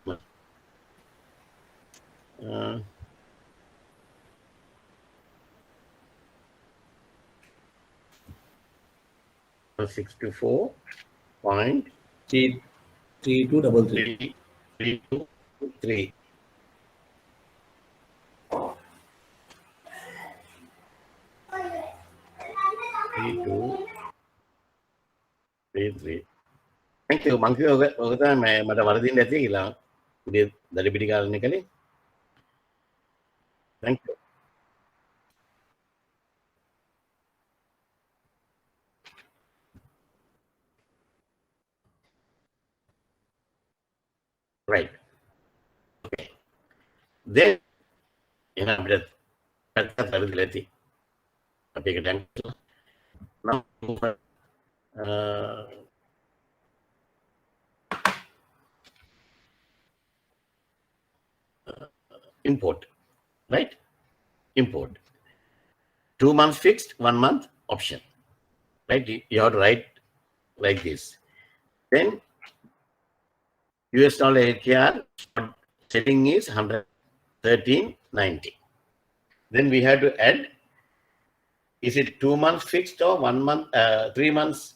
3233. 3233. Thank you. මං කිව්වා ඔක තමයි මට වරදින්න ඇති කියලා. උදේ දඩි පිටි කාලනේ කලේ. Thank you. Right. Okay. Then එහෙනම් අපිට පැත්තට වැරදිලා ඇති. අපි ඒක දැන් now import, right? Import. 2 months fixed, 1 month option, right? You have to write like this. Then US dollar LKR setting is 113.90. Then we have to add, is it 2 months fixed or 1 month, 3 months?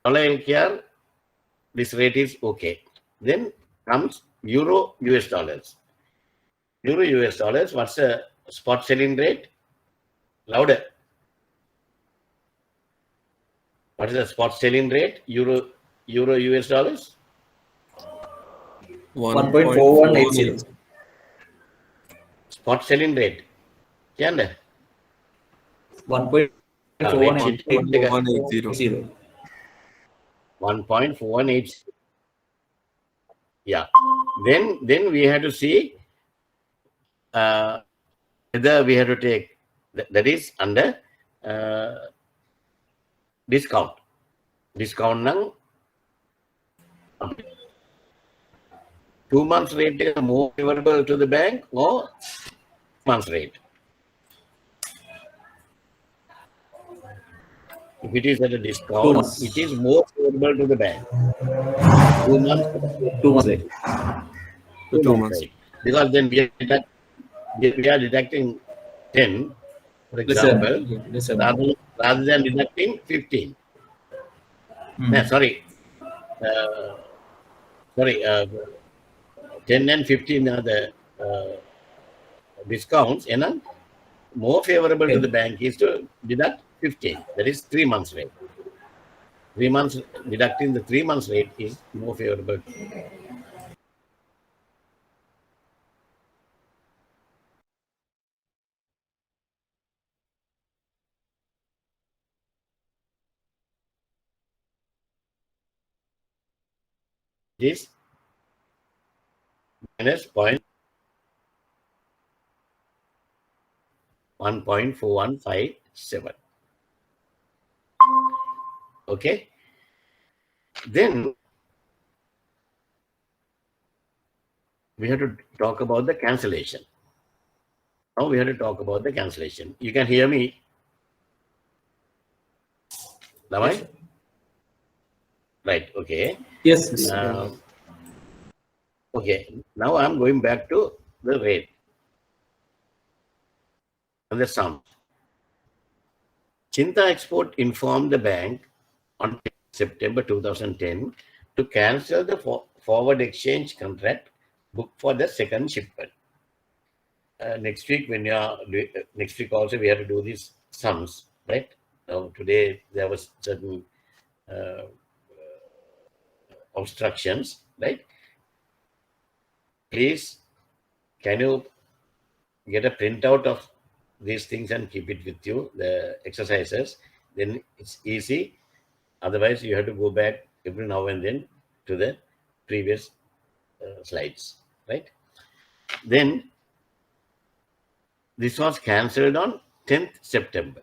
Dollar LKR, this rate is okay. Then comes Euro US dollars. Euro US dollars, what's the spot selling rate? Louder. What is the spot selling rate? Euro US dollars? 1.4180. Spot selling rate. Kya 1.4180. 1.4180. Yeah. Then we have to see whether we have to take that is under discount. Discount nang 2 months rate is more favorable to the bank or months rate. If it is at a discount, it is more favorable to the bank. 2 months. 2 months rate. 2 months. Rate. Because then we are deducting 10, for example, rather than deducting 15. No, sorry. 10 and 15 are the discounts, and more favorable to the bank is to deduct 15. That is 3 months rate. 3 months, deducting the 3 months rate is more favorable. This minus 1.4157. Okay. Then we have to talk about the cancellation. Now we have to talk about the cancellation. You can hear me? Lamai? Yes. Right. Okay. Yes. Okay. Now I'm going back to the rate and the sum. Chinta Export informed the bank on September 2010 to cancel the forward exchange contract booked for the second shipment. Next week, when you are next week also, we have to do these sums, right? Now today there was certain obstructions, right? Please, can you get a printout of these things and keep it with you, the exercises? Then it's easy. Otherwise, you have to go back every now and then to the previous slides, right? Then this was cancelled on 10th September,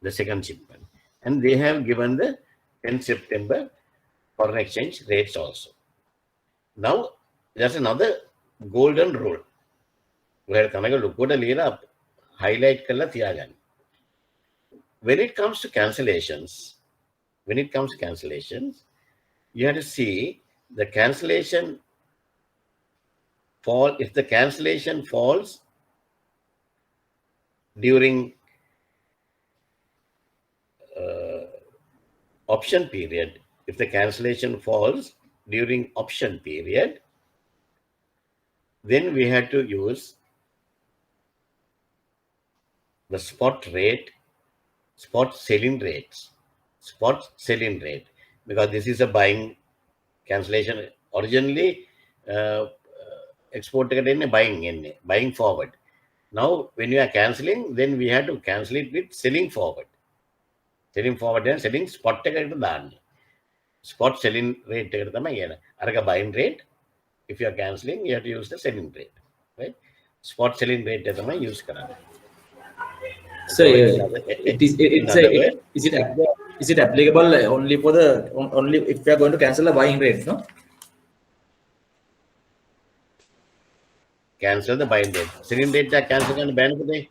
the second shipment. And they have given the 10th September foreign exchange rates also. Now, there's another golden rule. Where highlight kala තියාගන්න. When it comes to cancellations, you have to see the cancellation fall. If the cancellation falls during option period, if the cancellation falls during option period, then we had to use the spot rate, spot selling rate, because this is a buying cancellation. Originally, export buying forward. Now, when you are cancelling, then we have to cancel it with selling forward. Selling forward and selling spot spot selling rate. Buying rate. If you are cancelling, you have to use the selling rate. Right? Spot selling rate use karana. So is it applicable only for the only if we are going to cancel a buying rate, no? Cancel the buying rate. Selling rate cancel කරන්න බෑනේ පුතේ.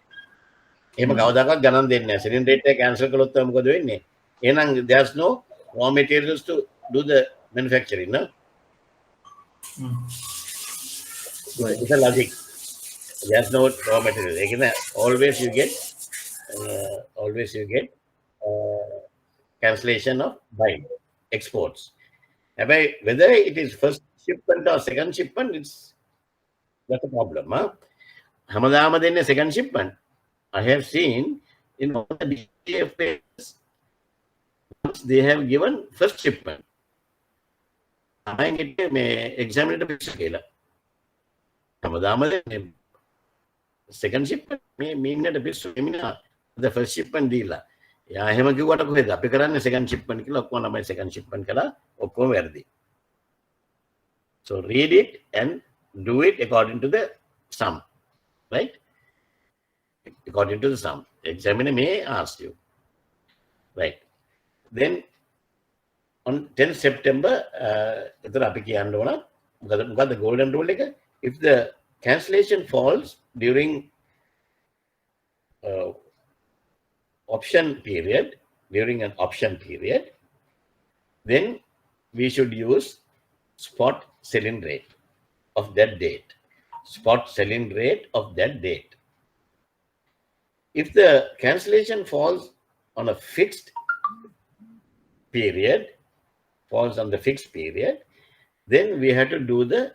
එහෙම කවදාකවත් ගණන් දෙන්නේ නැහැ. Selling rate cancel කළොත් තමයි මොකද වෙන්නේ? එහෙනම් there's no raw materials to do the manufacturing, no? Right. It's a logic. There's no raw material. Again, always you get cancellation of buying exports. Whether it is first shipment or second shipment, that's a problem. Hamadama then a second shipment. I have seen in all the DCF papers, they have given first shipment. I get examined a bit. Hamadama second shipment may mean that a bit the first shipment deal. Yeah, I have a good water with the picker and a second shipment killer, one of my second shipment color or coverdi. So read it and do it according to the sum, right? According to the sum. Examiner may ask you, right? Then on 10th September, got the golden rule. If the cancellation falls during option period, during an option period, then we should use spot selling rate of that date. Spot selling rate of that date. If the cancellation falls on a fixed period, then we have to do the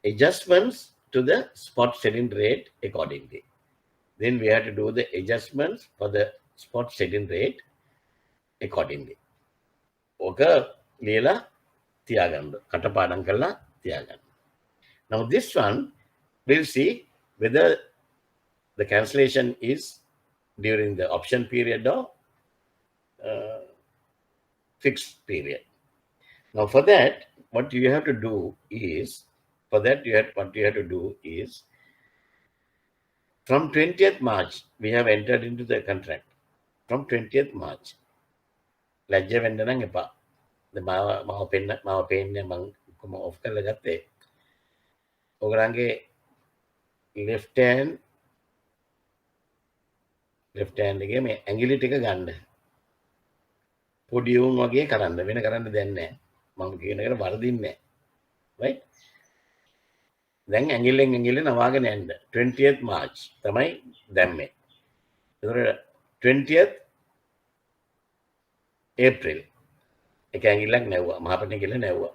adjustments to the spot selling rate accordingly. Then we have to do the adjustments for the spot selling rate accordingly. ඕක ලියලා තියාගන්න. කටපාඩම් කරලා තියාගන්න. Now this one, we'll see whether the cancellation is during the option period or fixed period. Now for that, what you have to do is, from 20th March, we have entered into the contract. From 20th March. ලැජ්ජ වෙන්න නම් එපා. මාව පේන්නේ මම of කරලා ගත්තේ. ඔයගලන්ගේ left hand එකේ මේ ඇඟිලි ටික ගන්න. පොඩි උන් වගේ කරන්න. වෙන කරන්න දෙයක් නැහැ. මම කියන එකට වරදින්නේ නැහැ. right? දැන් ඇඟිල්ලෙන් ඇඟිල්ල නවාගෙන යන්න. 20th March තමයි දැම්මේ. ඒතර 20th April එක ඇඟිල්ලක් නැවුවා. මහපට ඇඟිල්ල නැවුවා.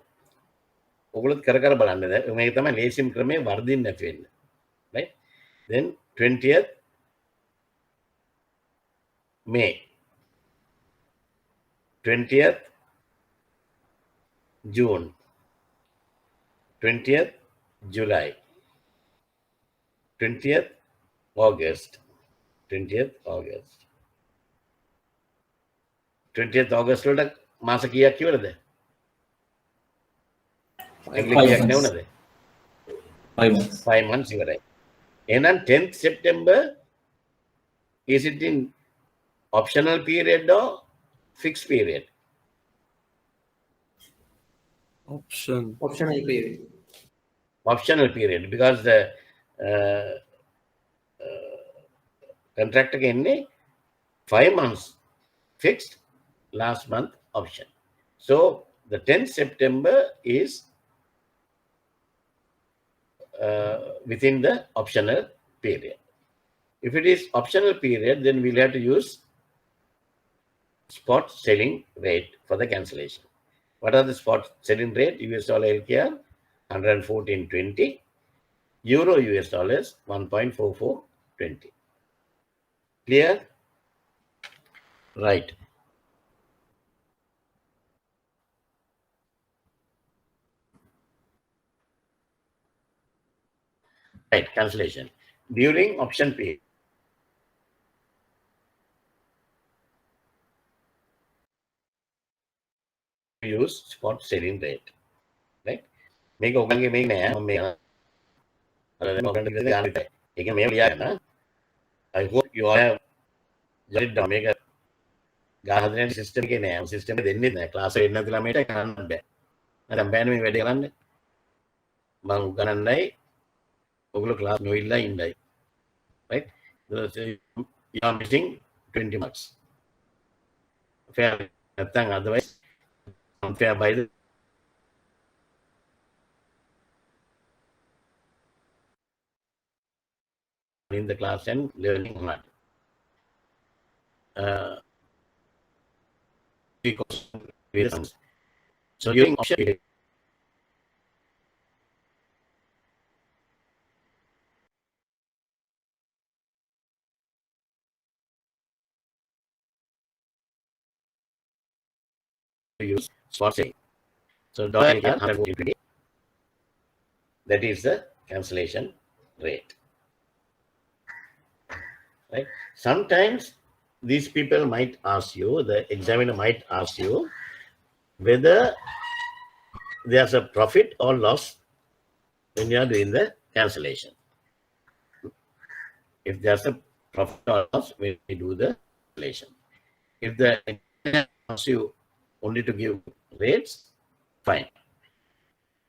ඔයගොල්ලොත් කර බලන්න. දැන් මේක තමයි ලේසිම ක්‍රමේ වර්ධින්න නැති වෙන්න. right? Then 20th May, 20th June, 20th July, 20th August, 20th August. 20th August වලට මාස කීයක් ඉවරද? 5 months. 5 months ඉවරයි. එහෙනම් 10th September, is it in optional period or fixed period? Optional period. Optional period, because the contract එන්නේ 5 months fixed, last month option. So the 10th September is within the optional period. If it is optional period, then we'll have to use spot selling rate for the cancellation. What are the spot selling rate? US dollar LKR 114.20, Euro US dollars 1.4420. Clear? Right. Right, cancellation. During option period, use spot selling rate. Right? මේක ඔයගලගේ මේක නෑ මම මේ අර ඔයගලන්ට විතර ගන්න ඉතින් ඒක මේ ලියාගෙන I hope you all have jotted down මේක ගාන හදන සිස්ටම් එකේ නෑ සිස්ටම් එක දෙන්නේ නෑ ක්ලාස් එක එන්න නැති ළමයට කරන්න බෑ මම බෑනේ මේ වැඩේ කරන්න මම උගන්වන්නයි ඔයගොල්ලෝ class නොඉල්ලා ඉන්නයි right so you are missing 20 marks fair නැත්නම් otherwise unfair by the in the class and learning hard. So during option period, use spot selling. So dollar LKR 140, that is the cancellation rate. Right? Sometimes these people might ask you, the examiner might ask you whether there's a profit or loss when you are doing the cancellation. If there's a profit or loss when you do the cancellation. If the examiner asks you only to give rates, fine.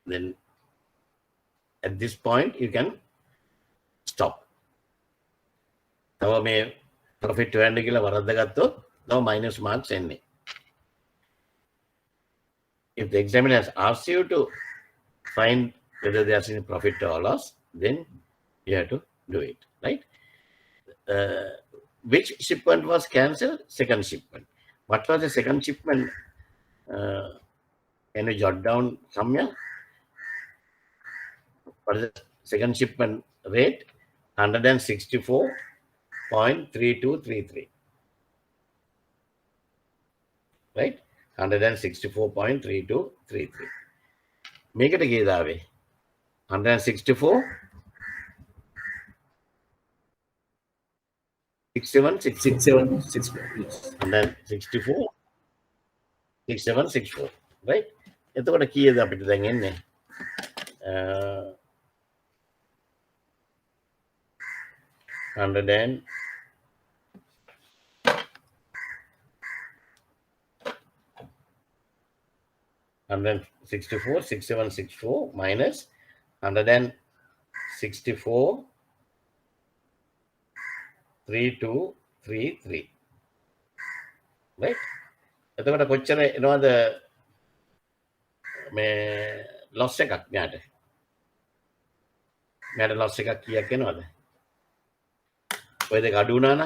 Then at this point you can stop. තව මේ profit හොයන්න කියලා වරද්ද ගත්තොත් තව minus මාර්ක්ස් එන්නේ. If the examiner has asked you to find whether there's any profit or loss, then you have to do it, right? Which shipment was cancelled? Second shipment. What was the second shipment? Can you jot down somewhere? What is the second shipment rate? 164.3233. Right? 164.3233. මේකට කීයදාවේ 164 6764 6764. Yes. 164 6764 right. එතකොට කීයද අපිට දැන් එන්නේ 100 164 6764 minus 164 3233 right. එතකොට කොච්චර එනවද මේ loss එකක් මෙයාට loss එකක් කීයක් එනවද ඔය දෙක අඩු වුණා නම්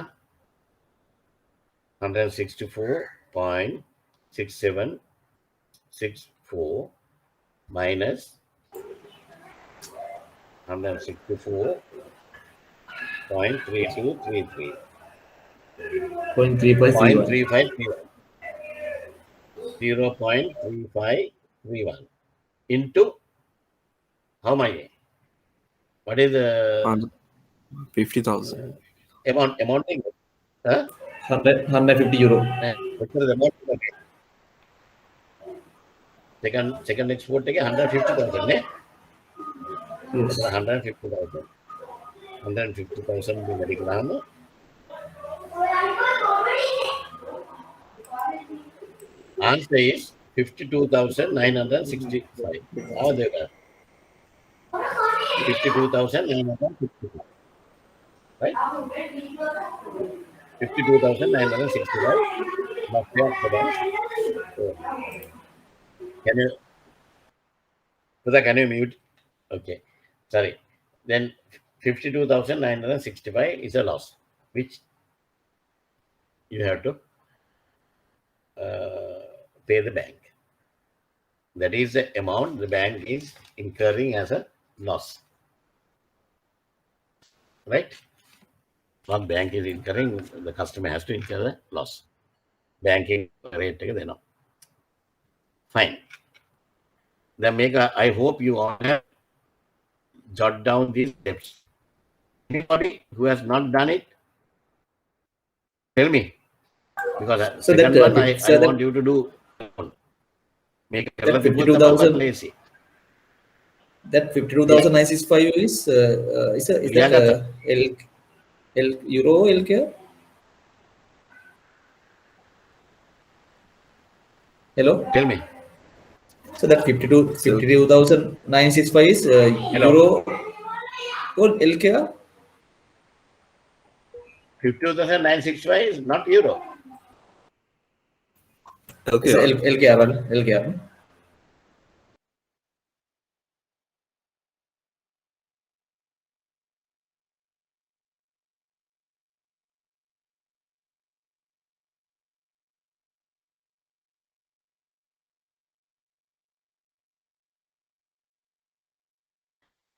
164.6764 minus 164.3233 0.3531. 0.3531 into how many? What is the 50,000. amount? Huh? 150 euro. What is the amount? Second export take 150,000. Yes. 150,000. 150,000 be very grand. Answer is 52,965. How they were? 52,965. Right? 52,965. Can you mute? Okay. Sorry. Then 52,965 is a loss, which you have to pay the bank. That is the amount the bank is incurring as a loss. Right? Not bank is incurring, the customer has to incur the loss. Banking rate, they know. Fine. Then I hope you all have jot down these steps. Anybody who has not done it, tell me. Because So second that, one, I want you to do. Make that 52,000 lazy. that 52,965 is that euro LKR? Hello. Tell me. So that 52,965 is euro or LKR? 52,965 is not euro. Okay. It's LKR.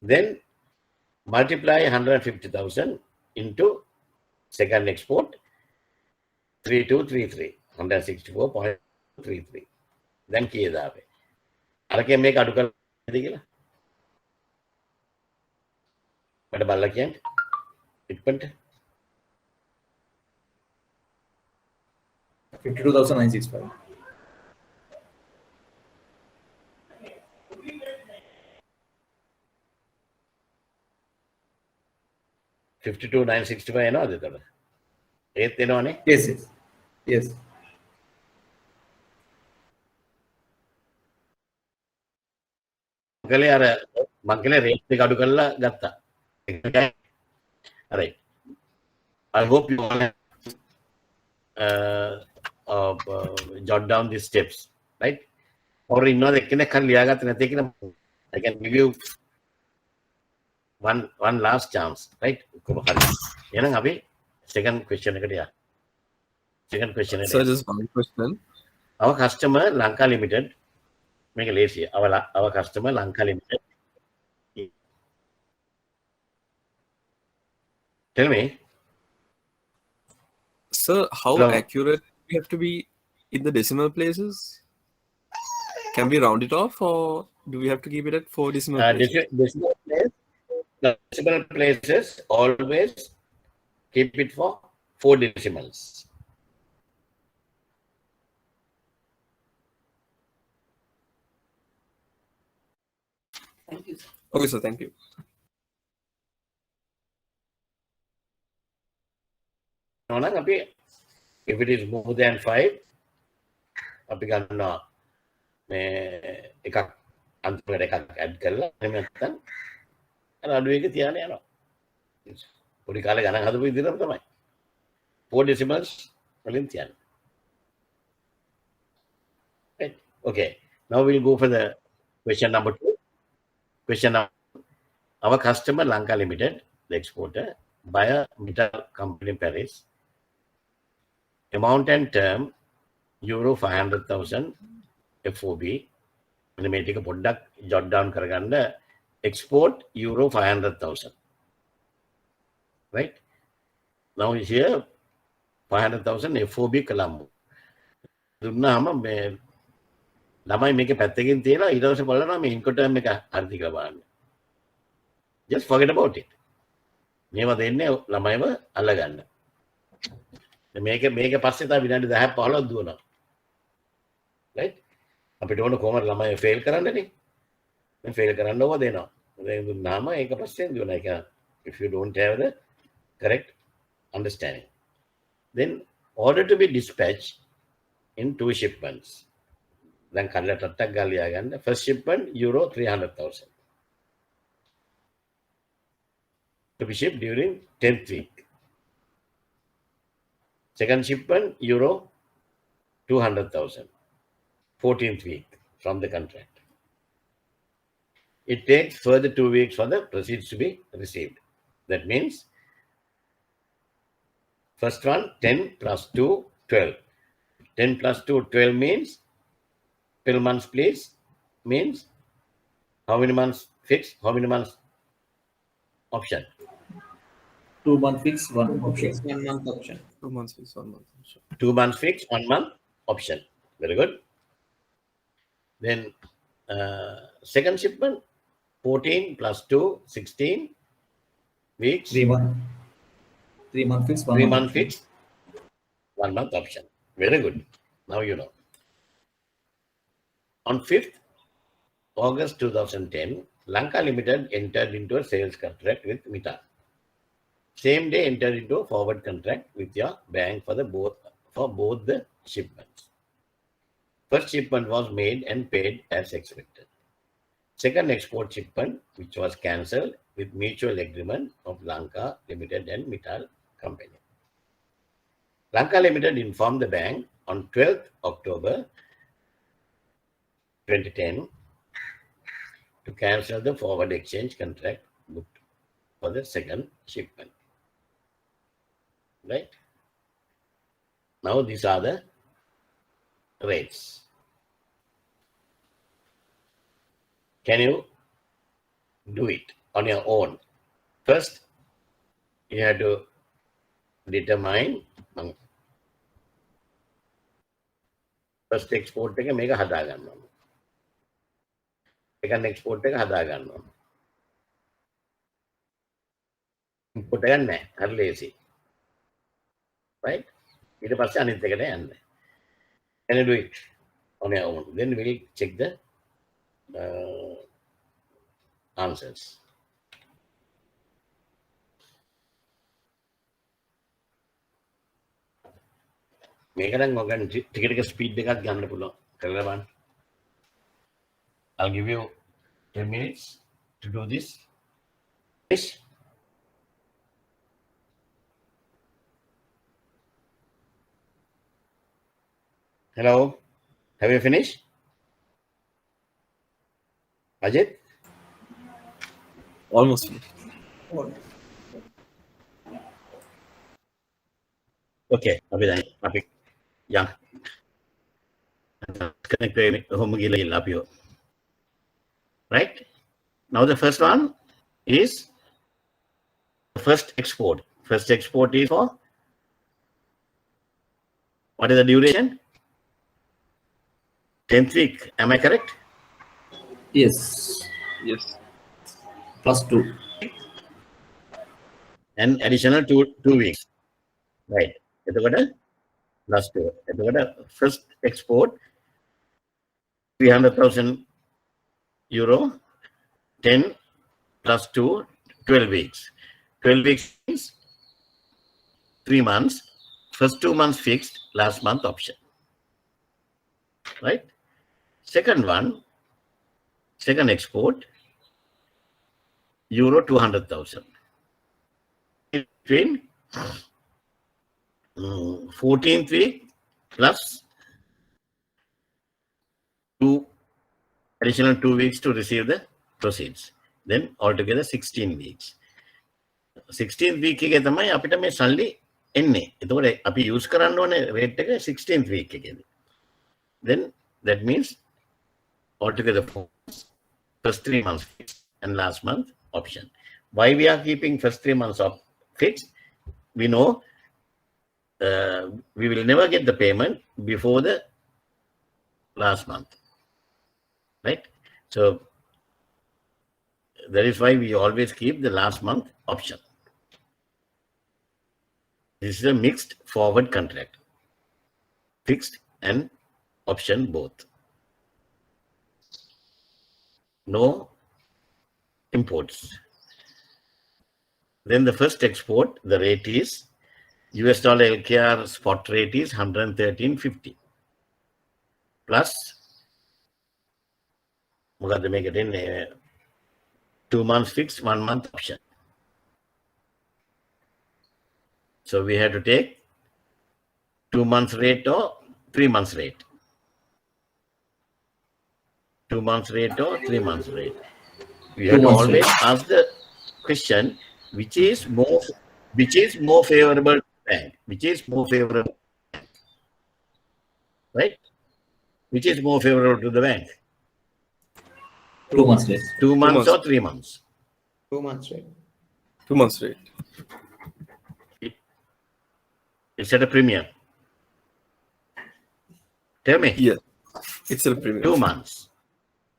Then multiply 150,000 into second export 3233 164.33. Then කීයදාවේ අරකේ මේක අඩු කරලා කියලා මට බලලා කියන්න ඉක්මනට 52,965. $52,965 එනවද එතකොට? ඒත් එනවනේ. Yes. මං කලේ රේට් එක අඩු කරලා ගත්තා. Alright. I hope you all jot down these steps, right? Or ඉන්නවද එක්කෙනෙක් හරි ලියාගත්තේ නැති කියලා I can give you one last chance, right? හරි. එහෙනම් අපි second question එකට යමු. Second question එක. So just one question. Our customer Lanka Limited. Make it lazy. Our customer Lanka Limited. Tell me. Sir, how Hello. accurate we have to be in the decimal places? Can we round it off, or do we have to keep it at 4 decimal places? Decimal places always keep it for 4 decimals. Thank you, sir. Okay, so thank you. If it is more than 5, අපි ගන්නවා මේ එකක් අන්තිමට එකක් add කරලා එහෙම නැත්නම් අර අඩු එක තියාගෙන යනවා. පොඩි කාලේ ගණන් හදපු විදිහටම තමයි. 4 decimals වලින් තියන්නේ. Right. Okay. Now we'll go for the question number 2. Question number, our customer Lanka Limited, the exporter, buy a metal company in Paris. Amount and term euro 500,000 FOB. And may take a product jot down karaganda export euro 500,000. Right now here 500,000 FOB Colombo. දුන්නාම මේ ළමයි මේකේ පැත්තකින් තියලා ඊට පස්සේ බලනවා මේ ඉන්කෝටර්ම් එක හරිද කියලා බලන්න. Just forget about it. මේවා දෙන්නේ ළමයිව අල්ලගන්න. මේක පස්සේ තමයි විනාඩි 10ක් 15ක් දුවනවා. right අපිට ඕන කොහමද ළමයි ෆේල් කරන්නනේ. මේ ෆේල් කරන්න ඕව දෙනවා. දැන් දුන්නාම ඒක පස්සේ දුවනවා. ඒක if you don't have the correct understanding, then order to be dispatched in 2 shipments. Then first shipment euro 300,000 to be shipped during 10th week. Second shipment euro 200,000 14th week from the contract. It takes further 2 weeks for the proceeds to be received. That means first one 10 plus 2 12. 10 plus 2 12 means 12 months please, means how many months fixed, how many months option? 2 month fixed, 1 option. 1 month option. 2 months fixed, 1 month option. 2 months fixed, 1 month option. Very good. Then second shipment 14 plus 2 16 weeks. 3 month fixed, 1 3 month month option. fixed, 1 month option. Very good. Now you know. On 5th August 2010, Lanka Limited entered into a sales contract with Mita. Same day entered into a forward contract with your bank for both the shipments. First shipment was made and paid as expected. Second export shipment, which was cancelled with mutual agreement of Lanka Limited and Mittal Company. Lanka Limited informed the bank on 12th October 2010 to cancel the forward exchange contract booked for the second shipment. Right? Now these are the rates. Can you do it on your own? First, you have to determine first export එක මේක හදා ගන්නවා. second export එක හදා ගන්නවා. import එක නැහැ. හරි ලේසි. right? ඊට පස්සේ අනිත් එකට යන්න. Can you do it on your own? Then we'll check the answers. මේක නම් ඔයගන් ටික ස්පීඩ් එකක් ගන්න පුළුවන්. කරලා බලන්න. I'll give you 10 minutes to do this. Yes. Hello. Have you finished? Ajit? Almost finished. Okay. Yeah. Connect home gila. Right? Now the first one is the first export. First export is for what is the duration? 10th week. Am I correct? Yes. Yes. +2. And additional two weeks. Right. Last year. First export, 300,000 euro, 10 plus 2, 12 weeks. 12 weeks means 3 months. First 2 months fixed, last month option. Right? Second export, euro 200,000. Between 14th week plus additional 2 weeks to receive the proceeds. Then altogether 16 weeks. 16th week එකේ තමයි අපිට මේ සල්ලි එන්නේ. එතකොට අපි use කරන්න ඕනේ rate එක 16th week එකේදී. Then that means altogether first 3 months fixed and last month option. Why we are keeping first 3 months of fixed? We know we will never get the payment before the last month. Right? So that is why we always keep the last month option. This is a mixed forward contract. Fixed and option both. No imports. Then the first export, the rate is US dollar LKR spot rate is 113.50 plus 2 months fixed, 1 month option. So we had to take 2 months rate or 3 months rate. 2 months rate or 3 months rate. We have to always ask the question, which is more favorable to the bank? Which is more favorable? Right? Which is more favorable to the bank? 2 months rate. 2 months or 3 months? 2 months rate. 2 months rate. It's at a premium. Tell me. Yeah. It's a premium. 2 months.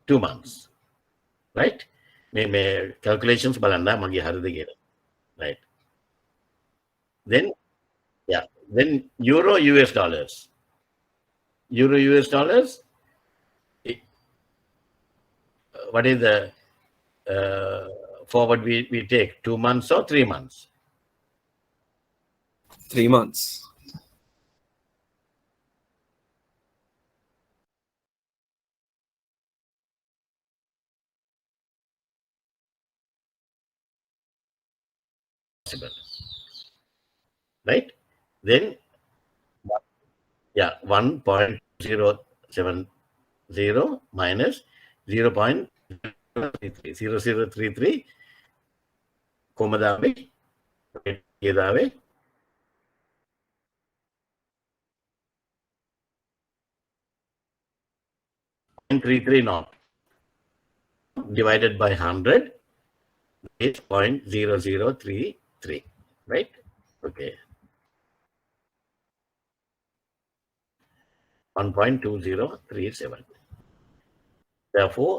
2 months. Right? මේ calculations බලන්න මගේ හරිද කියලා. Right. Then euro US dollars. Euro US dollars. What is the forward we take? 2 months or 3 months? 3 months. Right? Then 1.070 minus 0.0033 කොමදාවේ කියදාවේ 0.33 not divided by 100 is 0.0033, right? Okay. 1.2037. Therefore,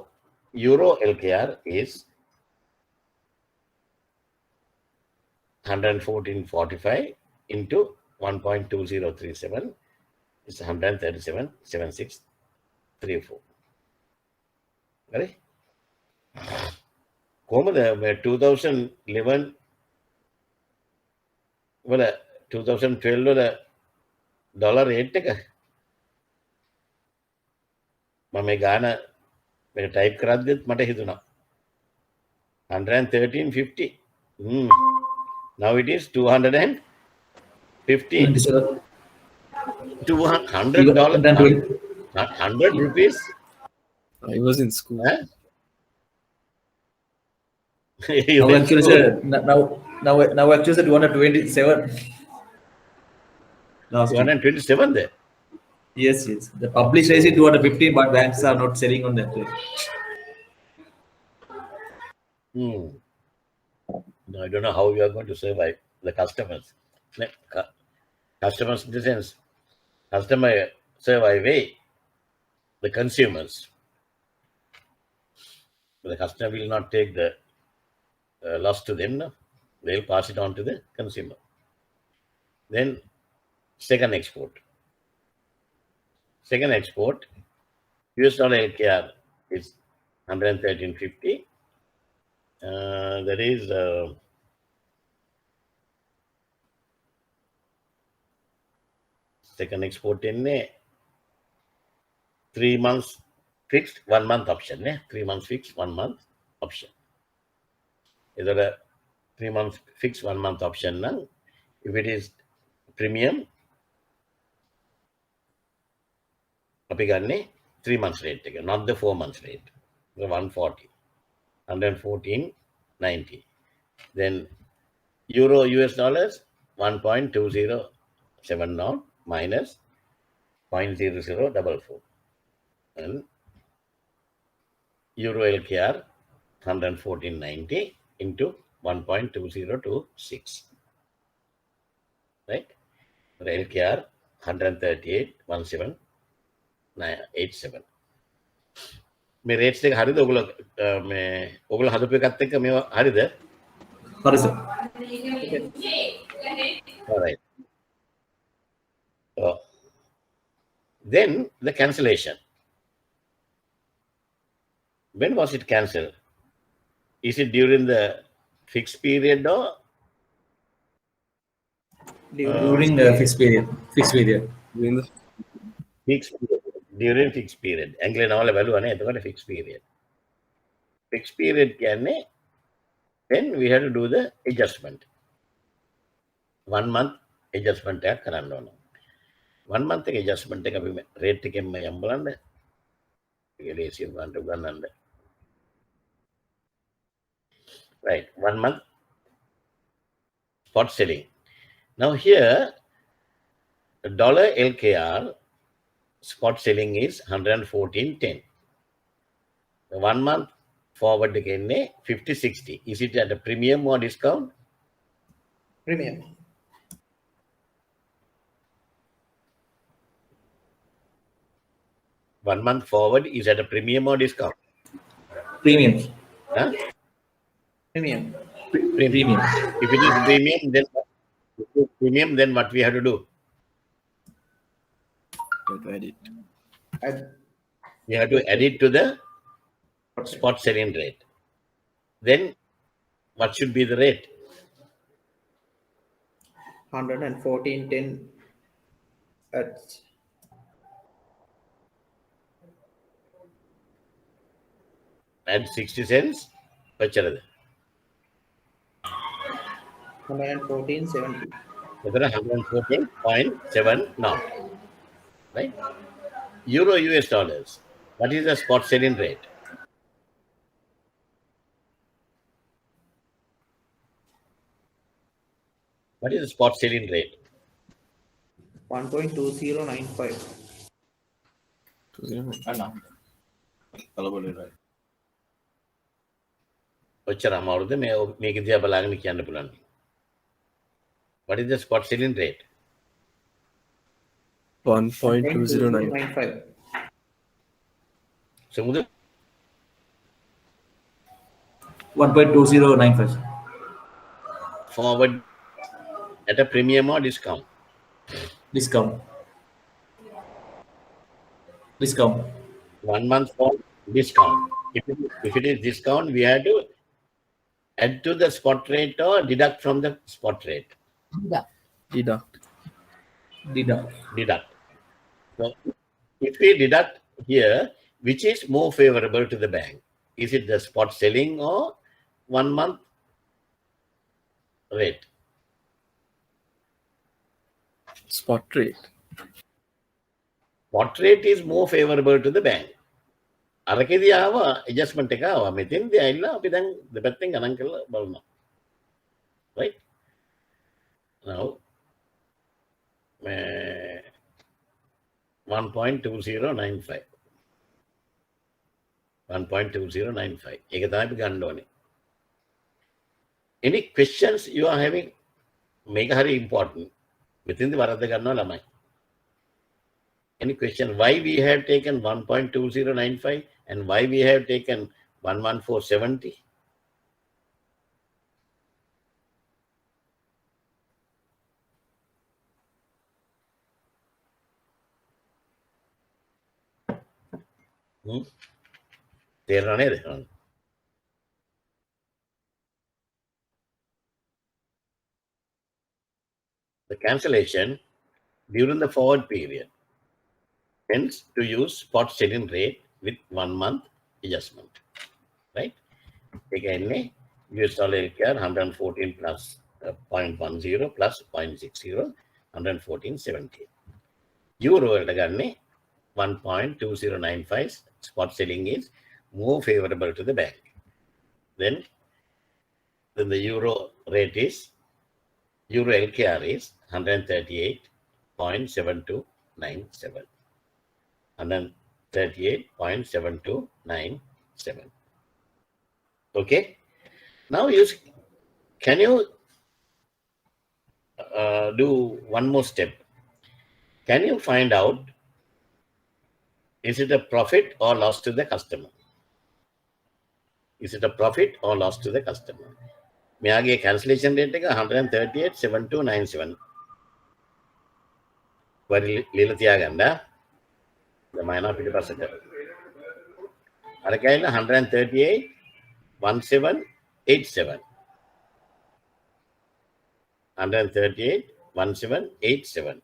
euro LKR is 114.45 into 1.2037 is 137.7634. Right? කොහොමද 2011 වල 2012 වල dollar rate එක මම මේ ගාන මේක type කරද්දිත් මට හිතුණා 113.50. Now it is 215. $200. 100 rupees. I was in school. Huh? Now actually said 227. Last week. 227 there. Yes. The published rate is 215, but banks are not selling on that rate. No, I don't know how you are going to survive the customers. Customers in the sense, customer survive way. the consumers. The customer will not take the loss to them. No? They'll pass it on to the consumer. Then second export. Second export, US dollar LKR is 113.50. There is second export in 3 months fixed, 1 month option. 3 months fixed, 1 month option. Either a 3 months fixed, 1 month option. Now, if it is premium, අපි ගන්නේ 3 months rate එක, not the 4 months rate. So 140, 114.90. Then euro US dollars 1.2070 minus 0.0044. And euro LKR 114.90 into 1.2026. Right? LKR 138.1787. මේ rates එක හරිද? ඔගොල්ලෝ හදපු එකත් එක්ක මේවා හරිද? හරි sir. All right. Then the cancellation. When was it cancelled? Is it during the fixed period or During the fixed period. During the fixed period? During fixed period. English නවල බලුවානේ එතකොට fixed period. Fixed period කියන්නේ then we have to do the adjustment. 1 month adjustment එකක් කරන්න ඕන. 1 month එක adjustment එක අපි rate එකෙන්ම යම් බලන්න. ඒක ලේසියෙන් ගන්නන්න. Right, 1 month spot selling. Now here, dollar LKR spot selling is 114.10. The 1 month forward again 50.60. Is it at a premium or discount? Premium. One month forward is at a premium or discount? Premium. Huh? Premium. Premium. If it is premium, then what we have to do? edit. You have to add it to the spot selling rate. Then what should be the rate? 114.10 at Add 60 cents. Pachharada. 114.70. 114.7 now. Right? Euro US dollars. What is the spot selling rate? What is the spot selling rate? 1.2095. 209. ඔච්චර අමාරුද මේක දිහා බලාගෙන කියන්න පුළුවන්. What is the spot selling rate? 1.2095. සමුද 1.2095. forward at a premium or discount? Discount. 1 month for discount. If it is discount, we have to add to the spot rate or deduct from the spot rate? Deduct. So if we deduct here, which is more favorable to the bank? Is it the spot selling or 1 month rate? Spot rate. Spot rate is more favorable to the bank. අරකෙදී ආවා adjustment එක ආවා. මෙතෙන්දී ඇවිල්ලා අපි දැන් දෙපැත්තෙන් ගණන් කරලා බලනවා. Right? Now 1.2095. 1.2095. ඒක තමයි අපි ගන්න ඕනේ. Any questions you are having? මේක හරි important. මෙතෙන්දී වරද්ද ගන්නවා ළමයි. Any question? Why we have taken 1.2095 and why we have taken 11470? තේරෙනව නේද? The cancellation during the forward period tends to use spot selling rate with 1 month adjustment, right? Again, US dollar LKR 114 plus 0.10 plus 0.60, 114.70. Euro 1.2095 spot selling is more favorable to the bank. Then the euro rate is, euro LKR is 138.7297. 138.7297. Okay. Now can you do one more step? Can you find out, is it a profit or loss to the customer? Is it a profit or loss to the customer? මෙයාගේ cancellation rate එක 138.7297. වරි ලියලා තියාගන්න. ළමයිනා පිටිපස්සට. අර කැයිලා 138.1787. 138.1787.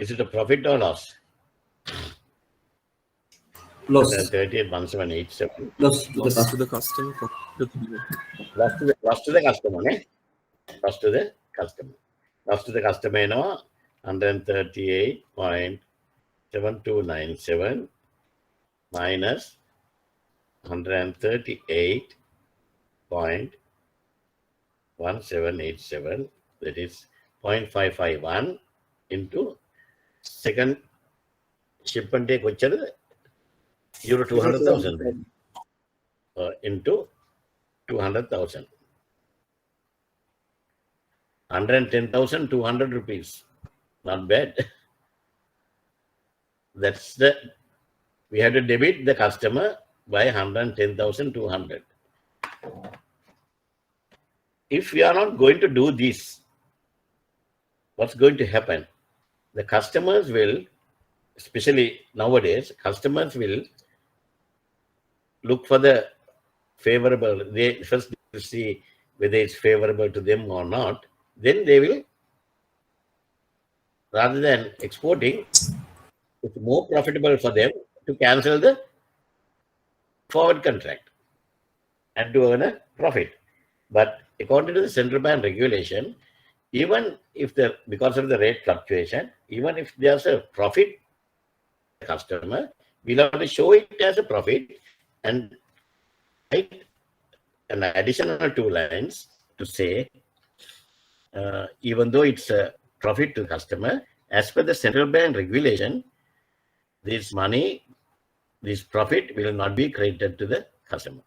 Is it a profit or loss? Loss. 138.1787. Loss to the customer. Loss to the customer, ne? Loss to the customer. Loss to the customer, no? 138.7297 minus 138.1787, that is 0.551 into second shipment take vachadu euro 200,000 into 200,000. 110,200 rupees. Not bad. That's we have to debit the customer by 110,200. If we are not going to do this, what's going to happen? The customers will, especially nowadays, customers will look for the favorable. They first see whether it's favorable to them or not. Then they will, rather than exporting, it's more profitable for them to cancel the forward contract and to earn a profit. But according to the central bank regulation, even if because of the rate fluctuation, even if there's a profit, customer will have to show it as a profit and write an additional 2 lines to say, even though it's a profit to the customer, as per the central bank regulation, this money, this profit will not be credited to the customer.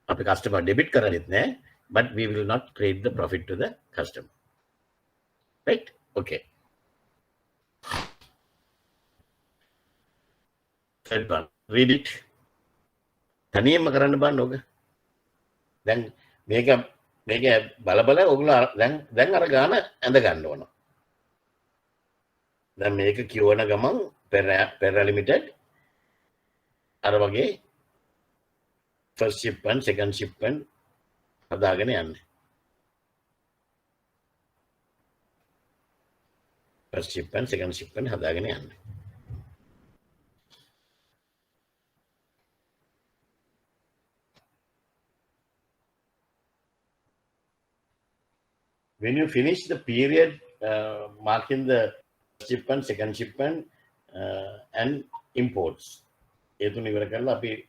Our customer debit karanit, but we will not credit the profit to the customer. Right? Okay. Third one. Read it. තනියම කරන්න බෑ නෝක. දැන් මේක බල ඔයගොල්ලෝ දැන් අර ගාන ඇඳ ගන්න ඕන. දැන් මේක කියවන ගමන් පෙර ලිමිටඩ් අර වගේ first shipment, second shipment හදාගෙන යන්නේ. First shipment, second shipment හදාගෙන යන්නේ. When you finish the period marking the shipment, second shipment, and imports, ये तो निवड़ कर ला अभी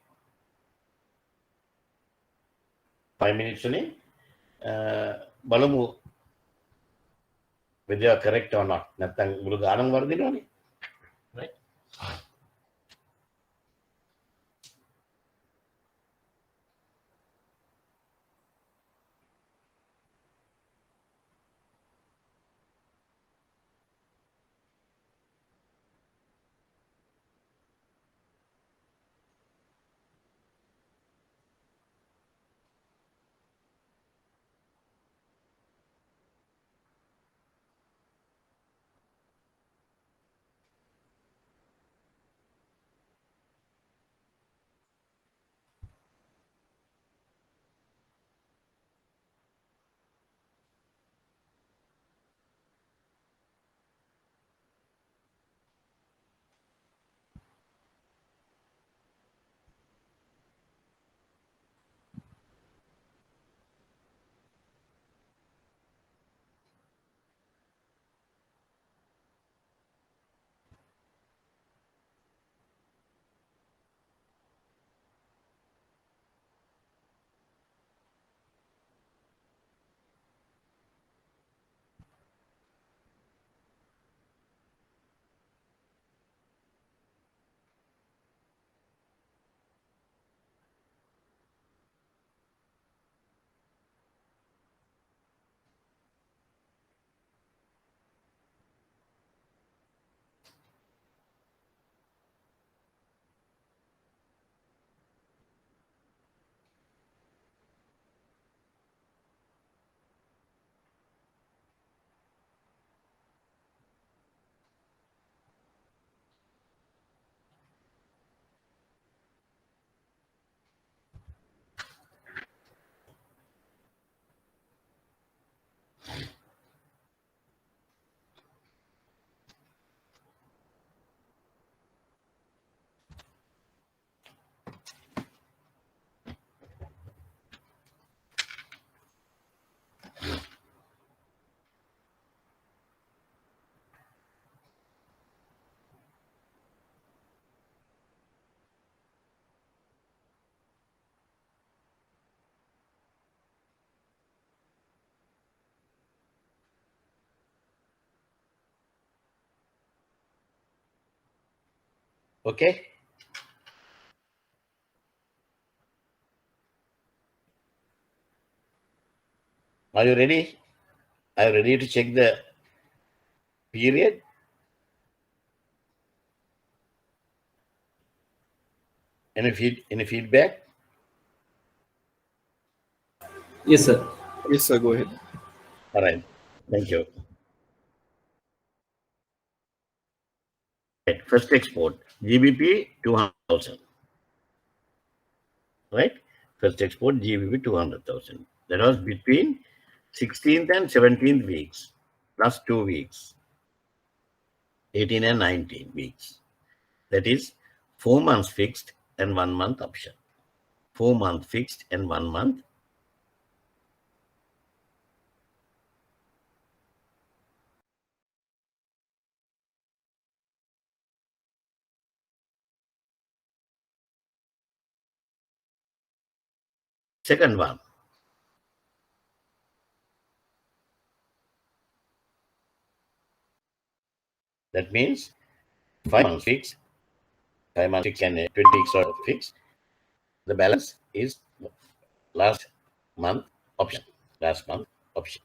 5 minutes ने බලමු whether you are correct or not. Nathang உங்களுக்கு ஆனங்க வருதுனே. Right? Okay? Are you ready? Are you ready to check the period? Any feedback? Yes, sir. Yes, sir. Go ahead. All right. Thank you. Right. First export, GBP 200,000. Right? First export, GBP 200,000. That was between 16th and 17th weeks, plus 2 weeks, 18 and 19 weeks. That is 4 months fixed and 1 month option. 4 months fixed and 1 month. Second one, that means 5 months fixed, 5 months fixed and 20 weeks of fixed. The balance is last month option. Last month option.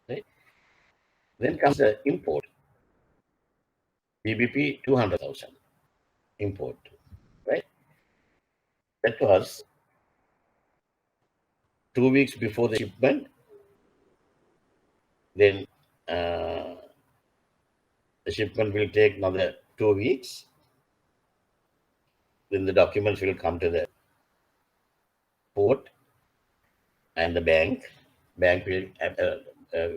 Right? Then comes the import, GBP 200,000 import. Right? That was 2 weeks before the shipment. Then the shipment will take another 2 weeks. Then the documents will come to the port and the bank. Bank will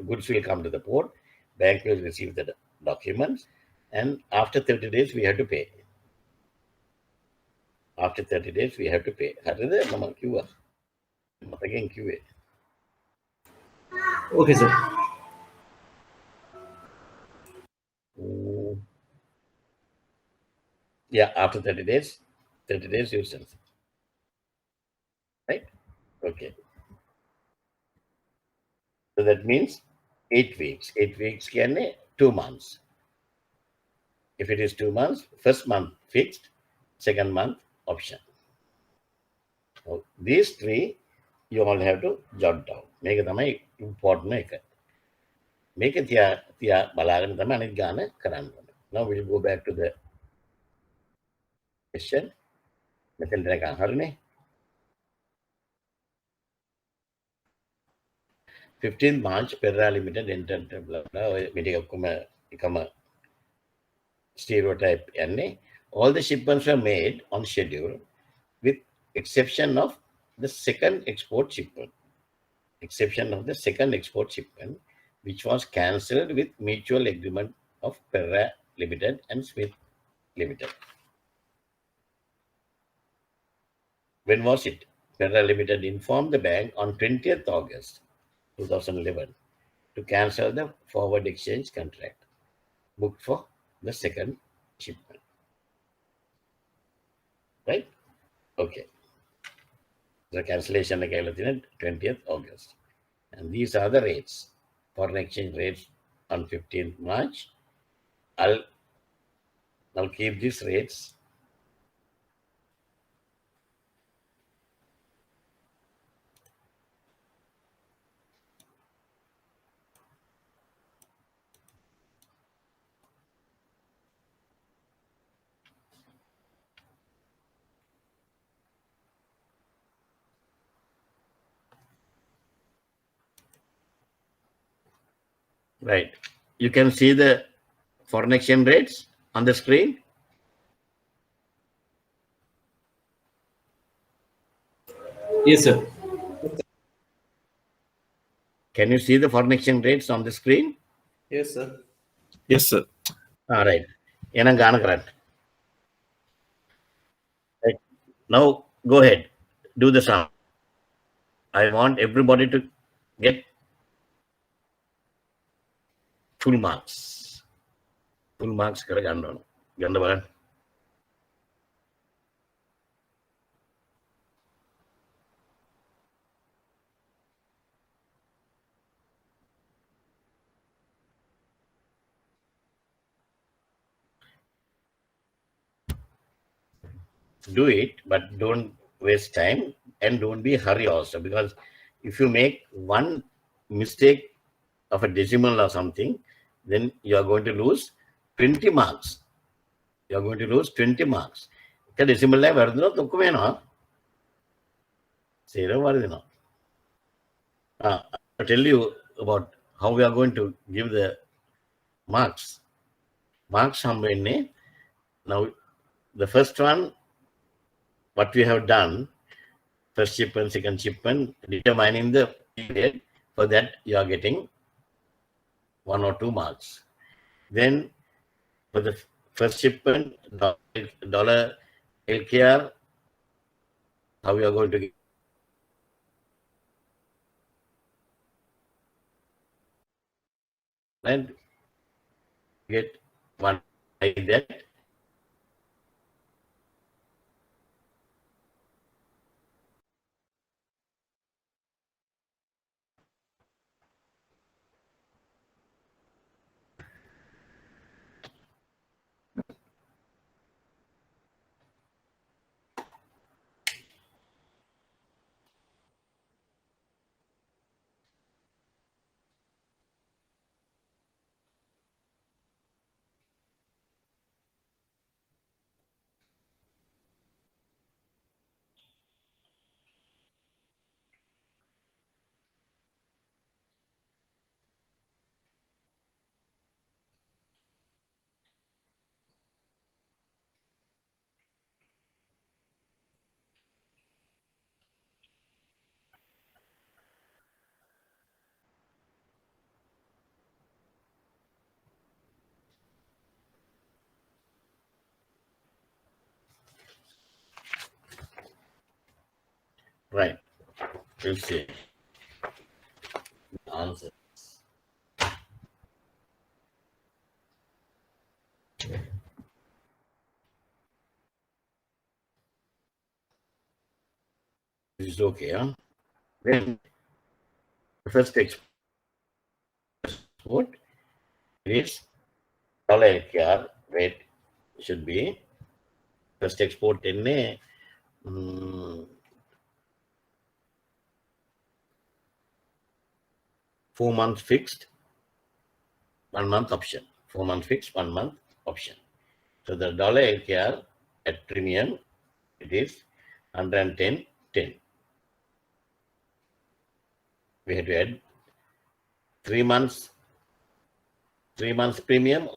goods will come to the port. Bank will receive the documents, and after 30 days we have to pay. After 30 days we have to pay. That's the QA. Again QA. Okay, sir. Yeah, after 30 days you send. Right? Okay. So that means 8 weeks. 8 weeks can 2 months. If it is 2 months, first month fixed, second month option. So these three you all have to jot down. Make it important. Make it tia balagan tama anik gana karan. Now we'll go back to the question. Metal drag harne. 15th March, Perra Limited entered blah blah become a stereotype. All the shipments were made on schedule, with exception of the second export shipment. Which was cancelled with mutual agreement of Perra Limited and Smith Limited. When was it? Perra Limited informed the bank on 20th August 2011 to cancel the forward exchange contract booked for the second shipment. Right? Okay. The cancellation again 20th August. And these are the rates. Foreign exchange rates on 15th March. I'll keep these rates. Right. You can see the foreign exchange rates on the screen. Yes, sir. Can you see the foreign exchange rates on the screen? Yes, sir. Yes, sir. All right. Right. Now go ahead. Do the sum. I want everybody to get full marks. Full marks correct. Do it, but don't waste time and don't be hurry also, because if you make one mistake of a decimal or something, then you are going to lose 20 marks. You are going to lose 20 marks. Decimal zero. I'll tell you about how we are going to give the marks. Marks now, the first one, what we have done, first shipment, second shipment, determining the period. For that, you are getting 1 or 2 marks. Then for the first shipment, dollar LKR, how we are going to get and get 1 like that. Right. We'll see. The answer. This is okay, huh? Then the first export is $LKR rate should be first export in a 4 months fixed, 1 month option. 4 months fixed, 1 month option. So the $LKR at premium, it is 110.10. We have to add 3 months premium.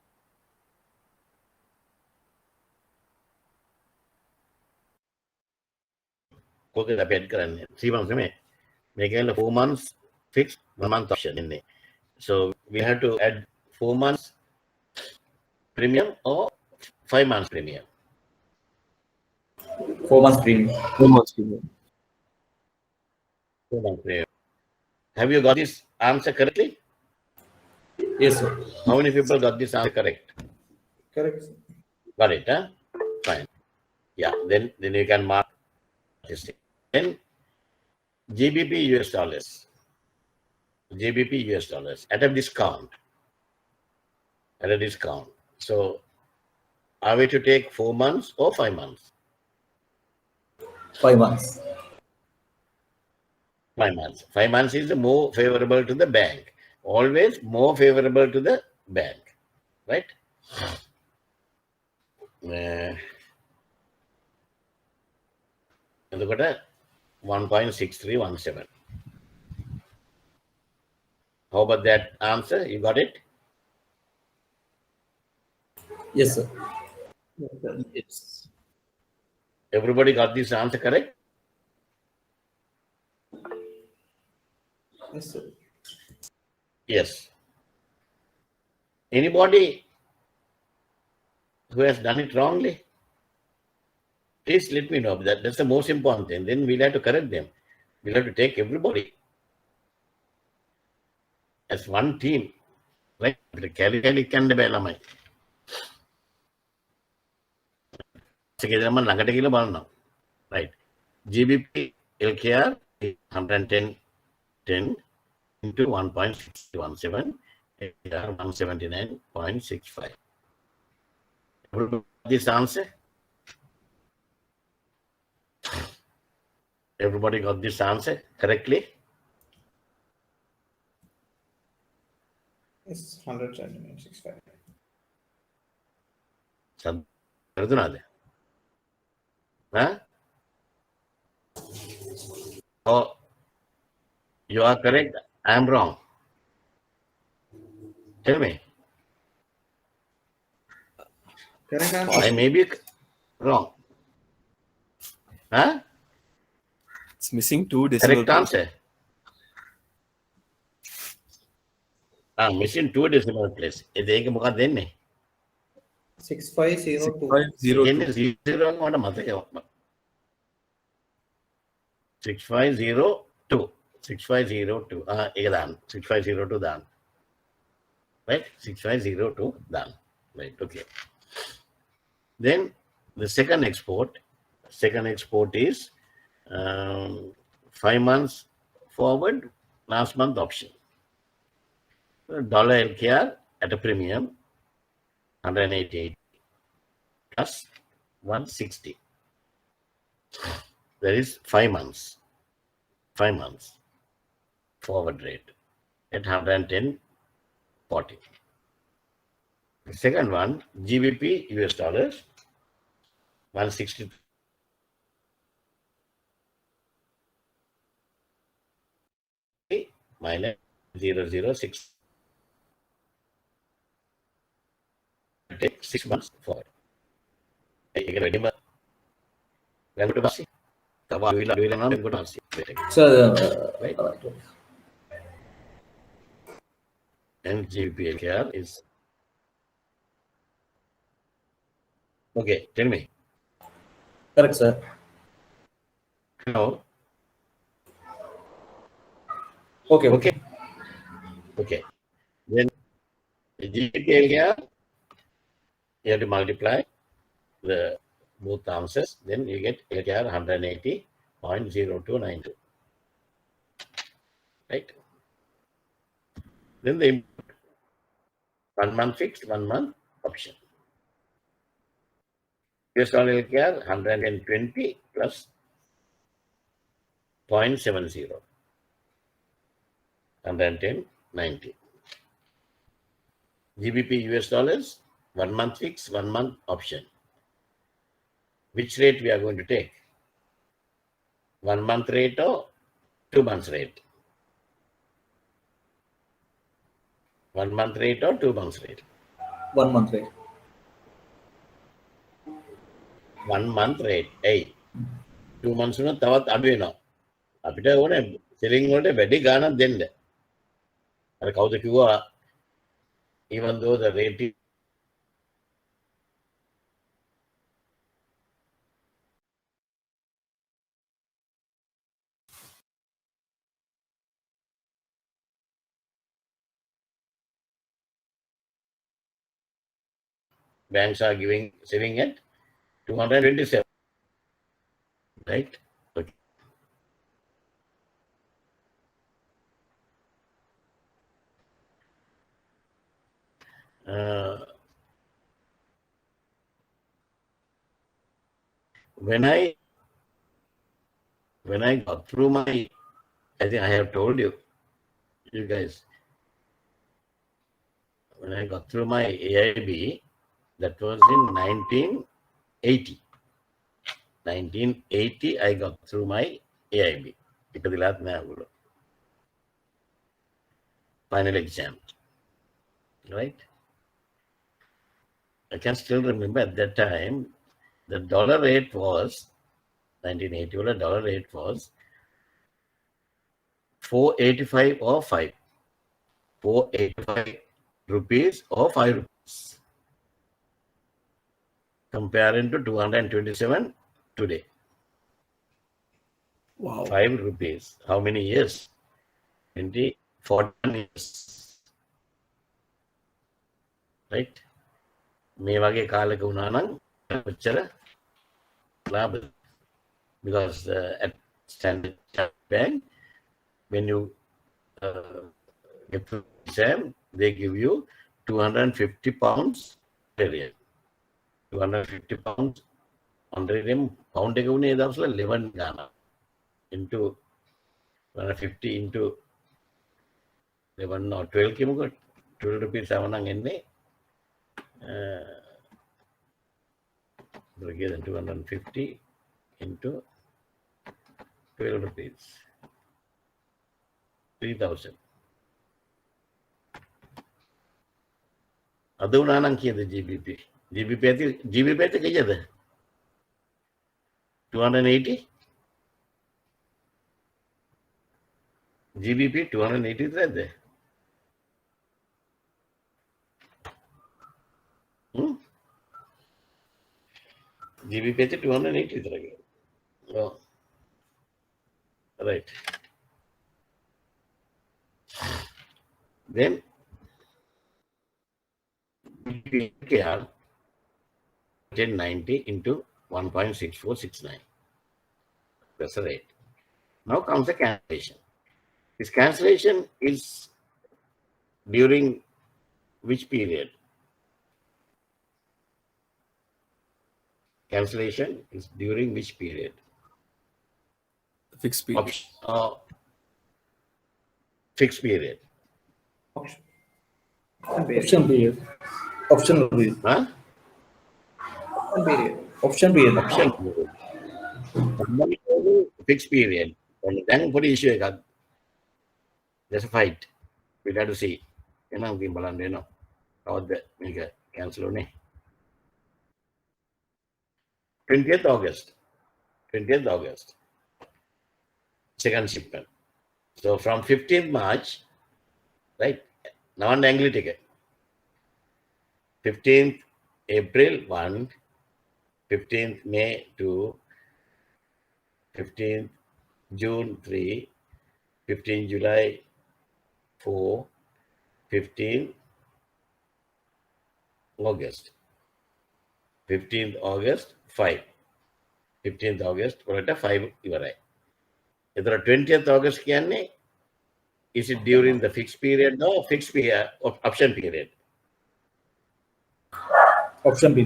Okay, the paid 3 months. Make 4 months fixed, 1 month option in it. So we have to add 4 months premium or 5 months premium. 4 months premium. 4 months premium. 4 months premium. Have you got this answer correctly? Yes, sir. How many people got this answer correct? Correct, sir. Got it, huh? Fine. Yeah, then you can mark this. Then GBP US dollars. GBP US dollars at a discount. At a discount. So are we to take 4 months or 5 months? 5 months. 5 months. 5 months is the more favorable to the bank. Always more favorable to the bank. Right? Look at 1.6317. How about that answer? You got it? Yes, sir. Yes, sir. Yes. Everybody got this answer correct? Yes, sir. Yes. Anybody who has done it wrongly? Please let me know. That's the most important thing. Then we'll have to correct them. We'll have to take everybody as one team. Right? Carry can the right. GBP LKR 110.10 into 1.617, LKR 179.65. This answer? Everybody got this answer correctly? It's 179.65. Huh? Oh, you are correct. I am wrong. Tell me. Correct I answer. may be wrong. Huh? It's missing 2 decimal Correct answer. Missing 2 decimal place. Is it muka denne? 6502. 6502. 6502. 6502. 6502 done. Right? 6502 done. Right. Okay. Then the second export is 5 months forward, last month option. $LKR at a premium, 188 plus 160. There is 5 months. 5 months forward rate at 110.40. The second one, GBP US dollars, 160 minus 006. Take 6 months forward. You can redeem So, right? And GBP is okay. Tell me. correct, sir. No. Okay. Okay. Okay. Then the GBP you have to multiply the both answers. Then you get LKR 180.0292. Right. Then the 1 month fixed, 1 month option. US dollar LKR 120 plus 0.70. 110.90. GBP US dollars, 1 month fixed, 1 month option. Which rate we are going to take? 1 month rate or 2 months rate? 1 month rate or 2 months rate? 1 month rate. 1 month rate. Hey, 2 months no තවත් අඩු වෙනවා. අපිට ඕනේ selling වලට වැඩි ගාණක් දෙන්න. අර කවුද කිව්වා even though the rate is banks are selling at 227, right? Okay. When I got through my, I think I have told you guys, when I got through my AIB, that was in 1980. 1980, I got through my AIB. Final exam, right? I can still remember at that time, the dollar rate was, 1980, dollar rate was 485 or 5. 485 rupees or 5 rupees. Comparing to 227 today. Wow. 5 rupees. How many years? 14 years. Right? මේ වගේ කාලෙක වුණා නම් කොච්චර ලාභද? Because at Standard Chartered Bank, when you get to exam, they give you 250 pounds area. 250 pounds under them pound එක වුණේ දවස්වල 11 ගාණක් into 150 into 11 or 12 කියමුකෝ 12 rupees සමනන් එන්නේ greater than 250 into 12 rupees 3000 අද වුණා නම් කීයද GBP GBP ඇති කීයද 280 GBP 280 විතරද GBP ඇති 280 විතරද oh right then KR 1090 into 1.6469. That's the rate. Now comes the cancellation. This cancellation is during which period? Cancellation is during which period? Fixed period. Fixed period. Option period. Option period. Huh? Option period. Option period. Fixed period. And then what issue I got? There's a fight. We got to see. You know, we balance how the make cancel on 20th August. 20th August. Second shipment. So from 15th March, right? Now on the Angli ticket. 15th April 1, 15th May 2, 15th June 3, 15th July 4, 15th August. 15th August 5. 15th August what 5 ඉවරයි. එතන 20th August කියන්නේ is it during the fixed period or fixed period or option period? Option B.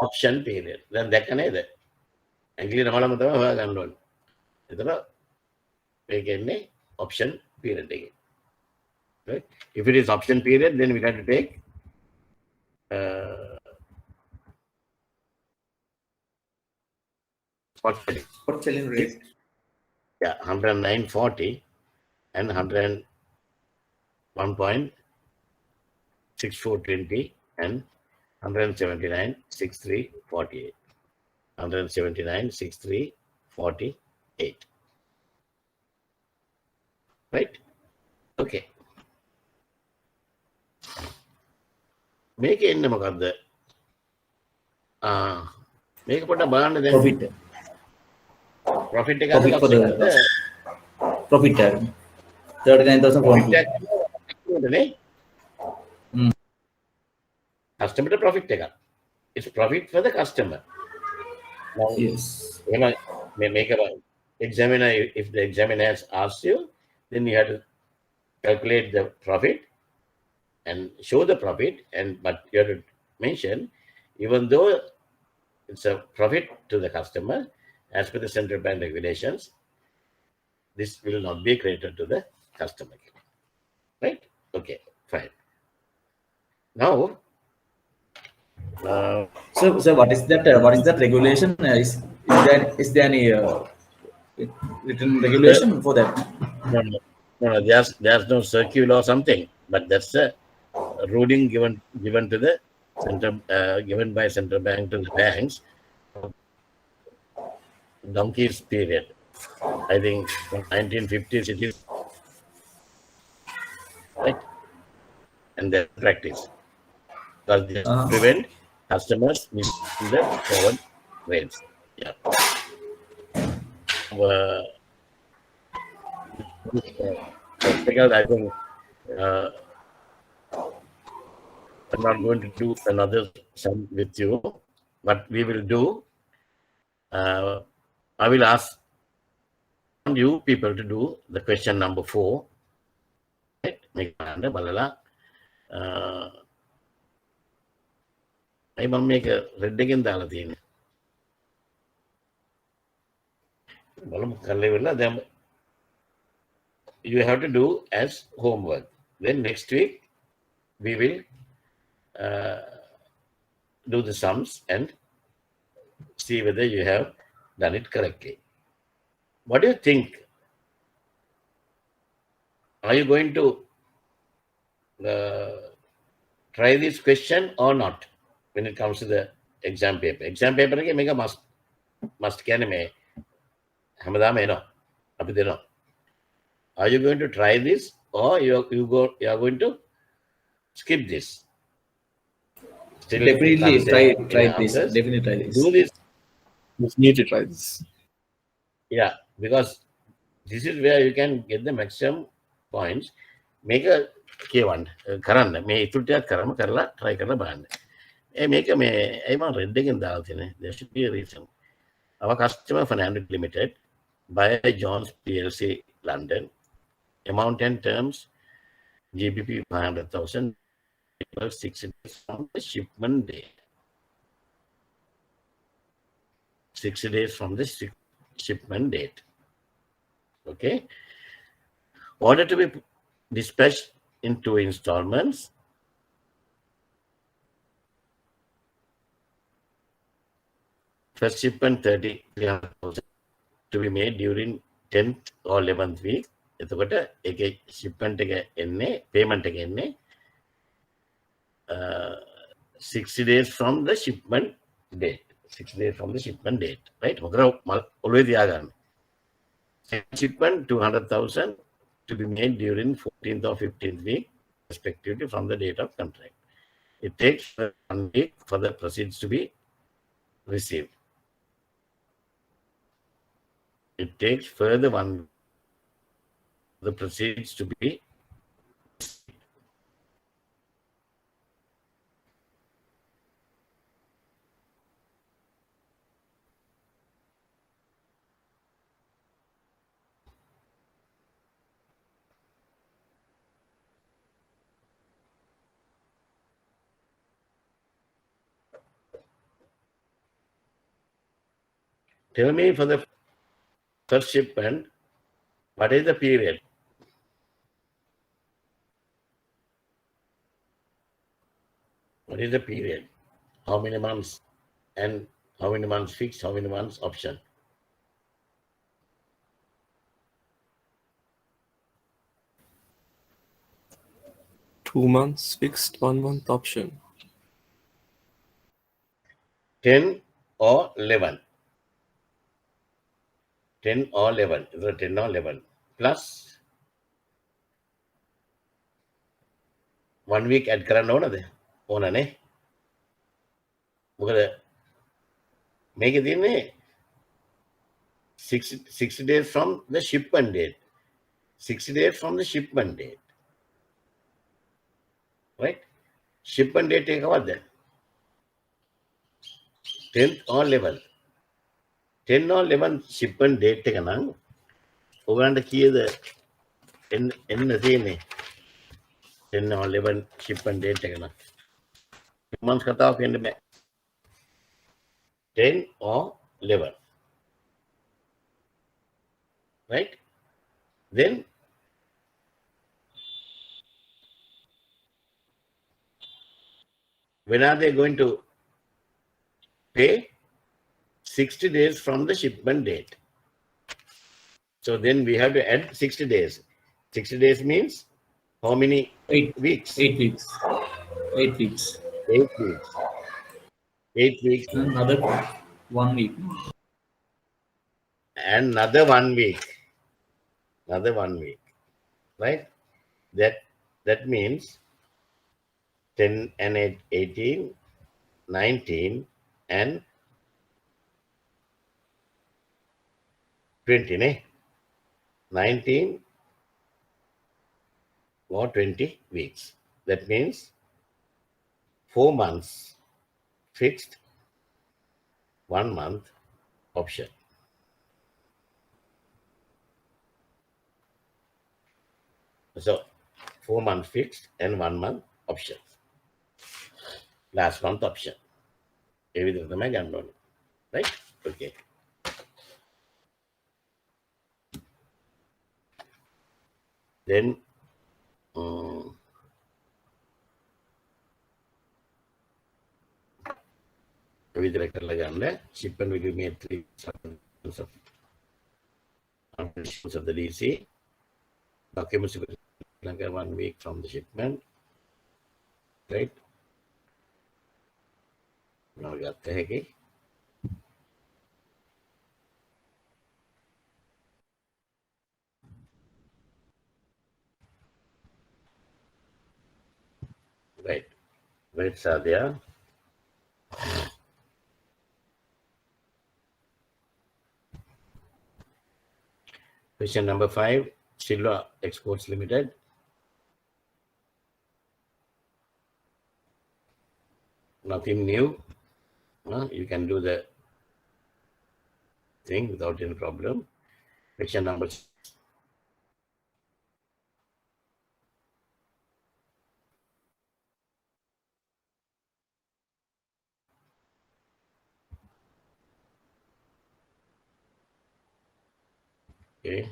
option period. දැන් දැක්ක නේද? ඇඟිලි නමලම තමයි හොයාගන්න ඕනේ. එතන මේක එන්නේ option period එකේ. Right? If it is option period, then we got to take spot selling. Spot selling rate. Yeah, 109.40 and 101.6420 and 179.6348. 179.6348. Right? Okay. මේක එන්නේ මොකද්ද? මේක පොඩ්ඩක් බලන්න දැන්. Profit. Profit එක Profit for the profit tag. 39,040. නේ? Mm. Customer profit එක. It's profit for the customer. Now, Yes. එහෙම මේක examiner, if the examiner asks you, then you have to calculate the profit and show the profit, but you have to mention, even though it's a profit to the customer, as per the central bank regulations, this will not be credited to the customer. Right? Okay, fine. Now, So what is that? What is that regulation? Is there any written regulation for that? no, there's no circular or something, but that's a ruling given to the central, given by central bank to the banks. Donkey's period. I think from 1950s it is, right? And the practice. Because they prevent customers missing the forward rates. Yeah. Because I think I'm not going to do another sum with you. What we will do, I will ask you people to do the question number 4. Right? Make balala. I will make a red again. Then you have to do as homework. Then next week we will do the sums and see whether you have done it correctly. What do you think? Are you going to try this question or not when it comes to the exam paper? Exam paper again, make a must can me. Are you going to try this or you are going to skip this? Still Definitely try this. answers. Definitely try this. Do this. You need to try this. Yeah, because this is where you can get the maximum points. Make a K1. Karan, may itutya karama karla try karla band. Make a may I want red again the there should be a reason. Our customer Fernando Limited by John's PLC London. Amount and terms GBP 500,000 6 days from the shipment date. 6 days from the shipment date. Okay. Order to be dispatched in 2 installments. First shipment 30,000 to be made during 10th or 11th week. එතකොට ඒකේ shipment එක එන්නේ payment එක එන්නේ 60 days from the shipment date. 6 days from the shipment date, right? Always තියාගන්න. Shipment 200,000 to be made during 14th or 15th week, respectively from the date of contract. It takes 1 week for the proceeds to be received. It takes further 1 week for the proceeds to be Tell me for the first shipment, what is the period? What is the period? How many months? And how many months fixed? How many months option? Two months fixed, 1 month option. 10 or 11? 10 or 11? Is it 10 or 11? Plus 1 week at කරන්න ඕනද? ඕනනේ. මොකද මේකේ තියෙන්නේ 60 days from the shipment date. 60 days from the shipment date. Right? Shipment date එක කවද්ද? 10th or 11th. 10 or 11th shipment date එක නම් ඔයගලන්ට කීයද එන්න තියෙන්නේ? 10 or 11 shipment date එක නම්. months කතාවක් වෙන්න බෑ. 10 or 11. Right? Then when are they going to pay? 60 days from the shipment date. So then we have to add 60 days. 60 days means how many 8 weeks? 8 weeks. 8 weeks. 8 weeks. 8 weeks. Another 1 week. And another 1 week. Another 1 week. Right? That means 10 and 8, 18, 19 and 20. Ne? 19 or 20 weeks. That means 4 months fixed, 1 month option. So 4 months fixed and 1 month option. Last month option. Right? Okay. Then shipment will be made 3 months of conditions of the DC. Documents will 1 week from the shipment. Right? Now we got the right. Rates are there. Question number 5, Silva Exports Limited. Nothing new. You can do the thing without any problem. Question number 6. Okay.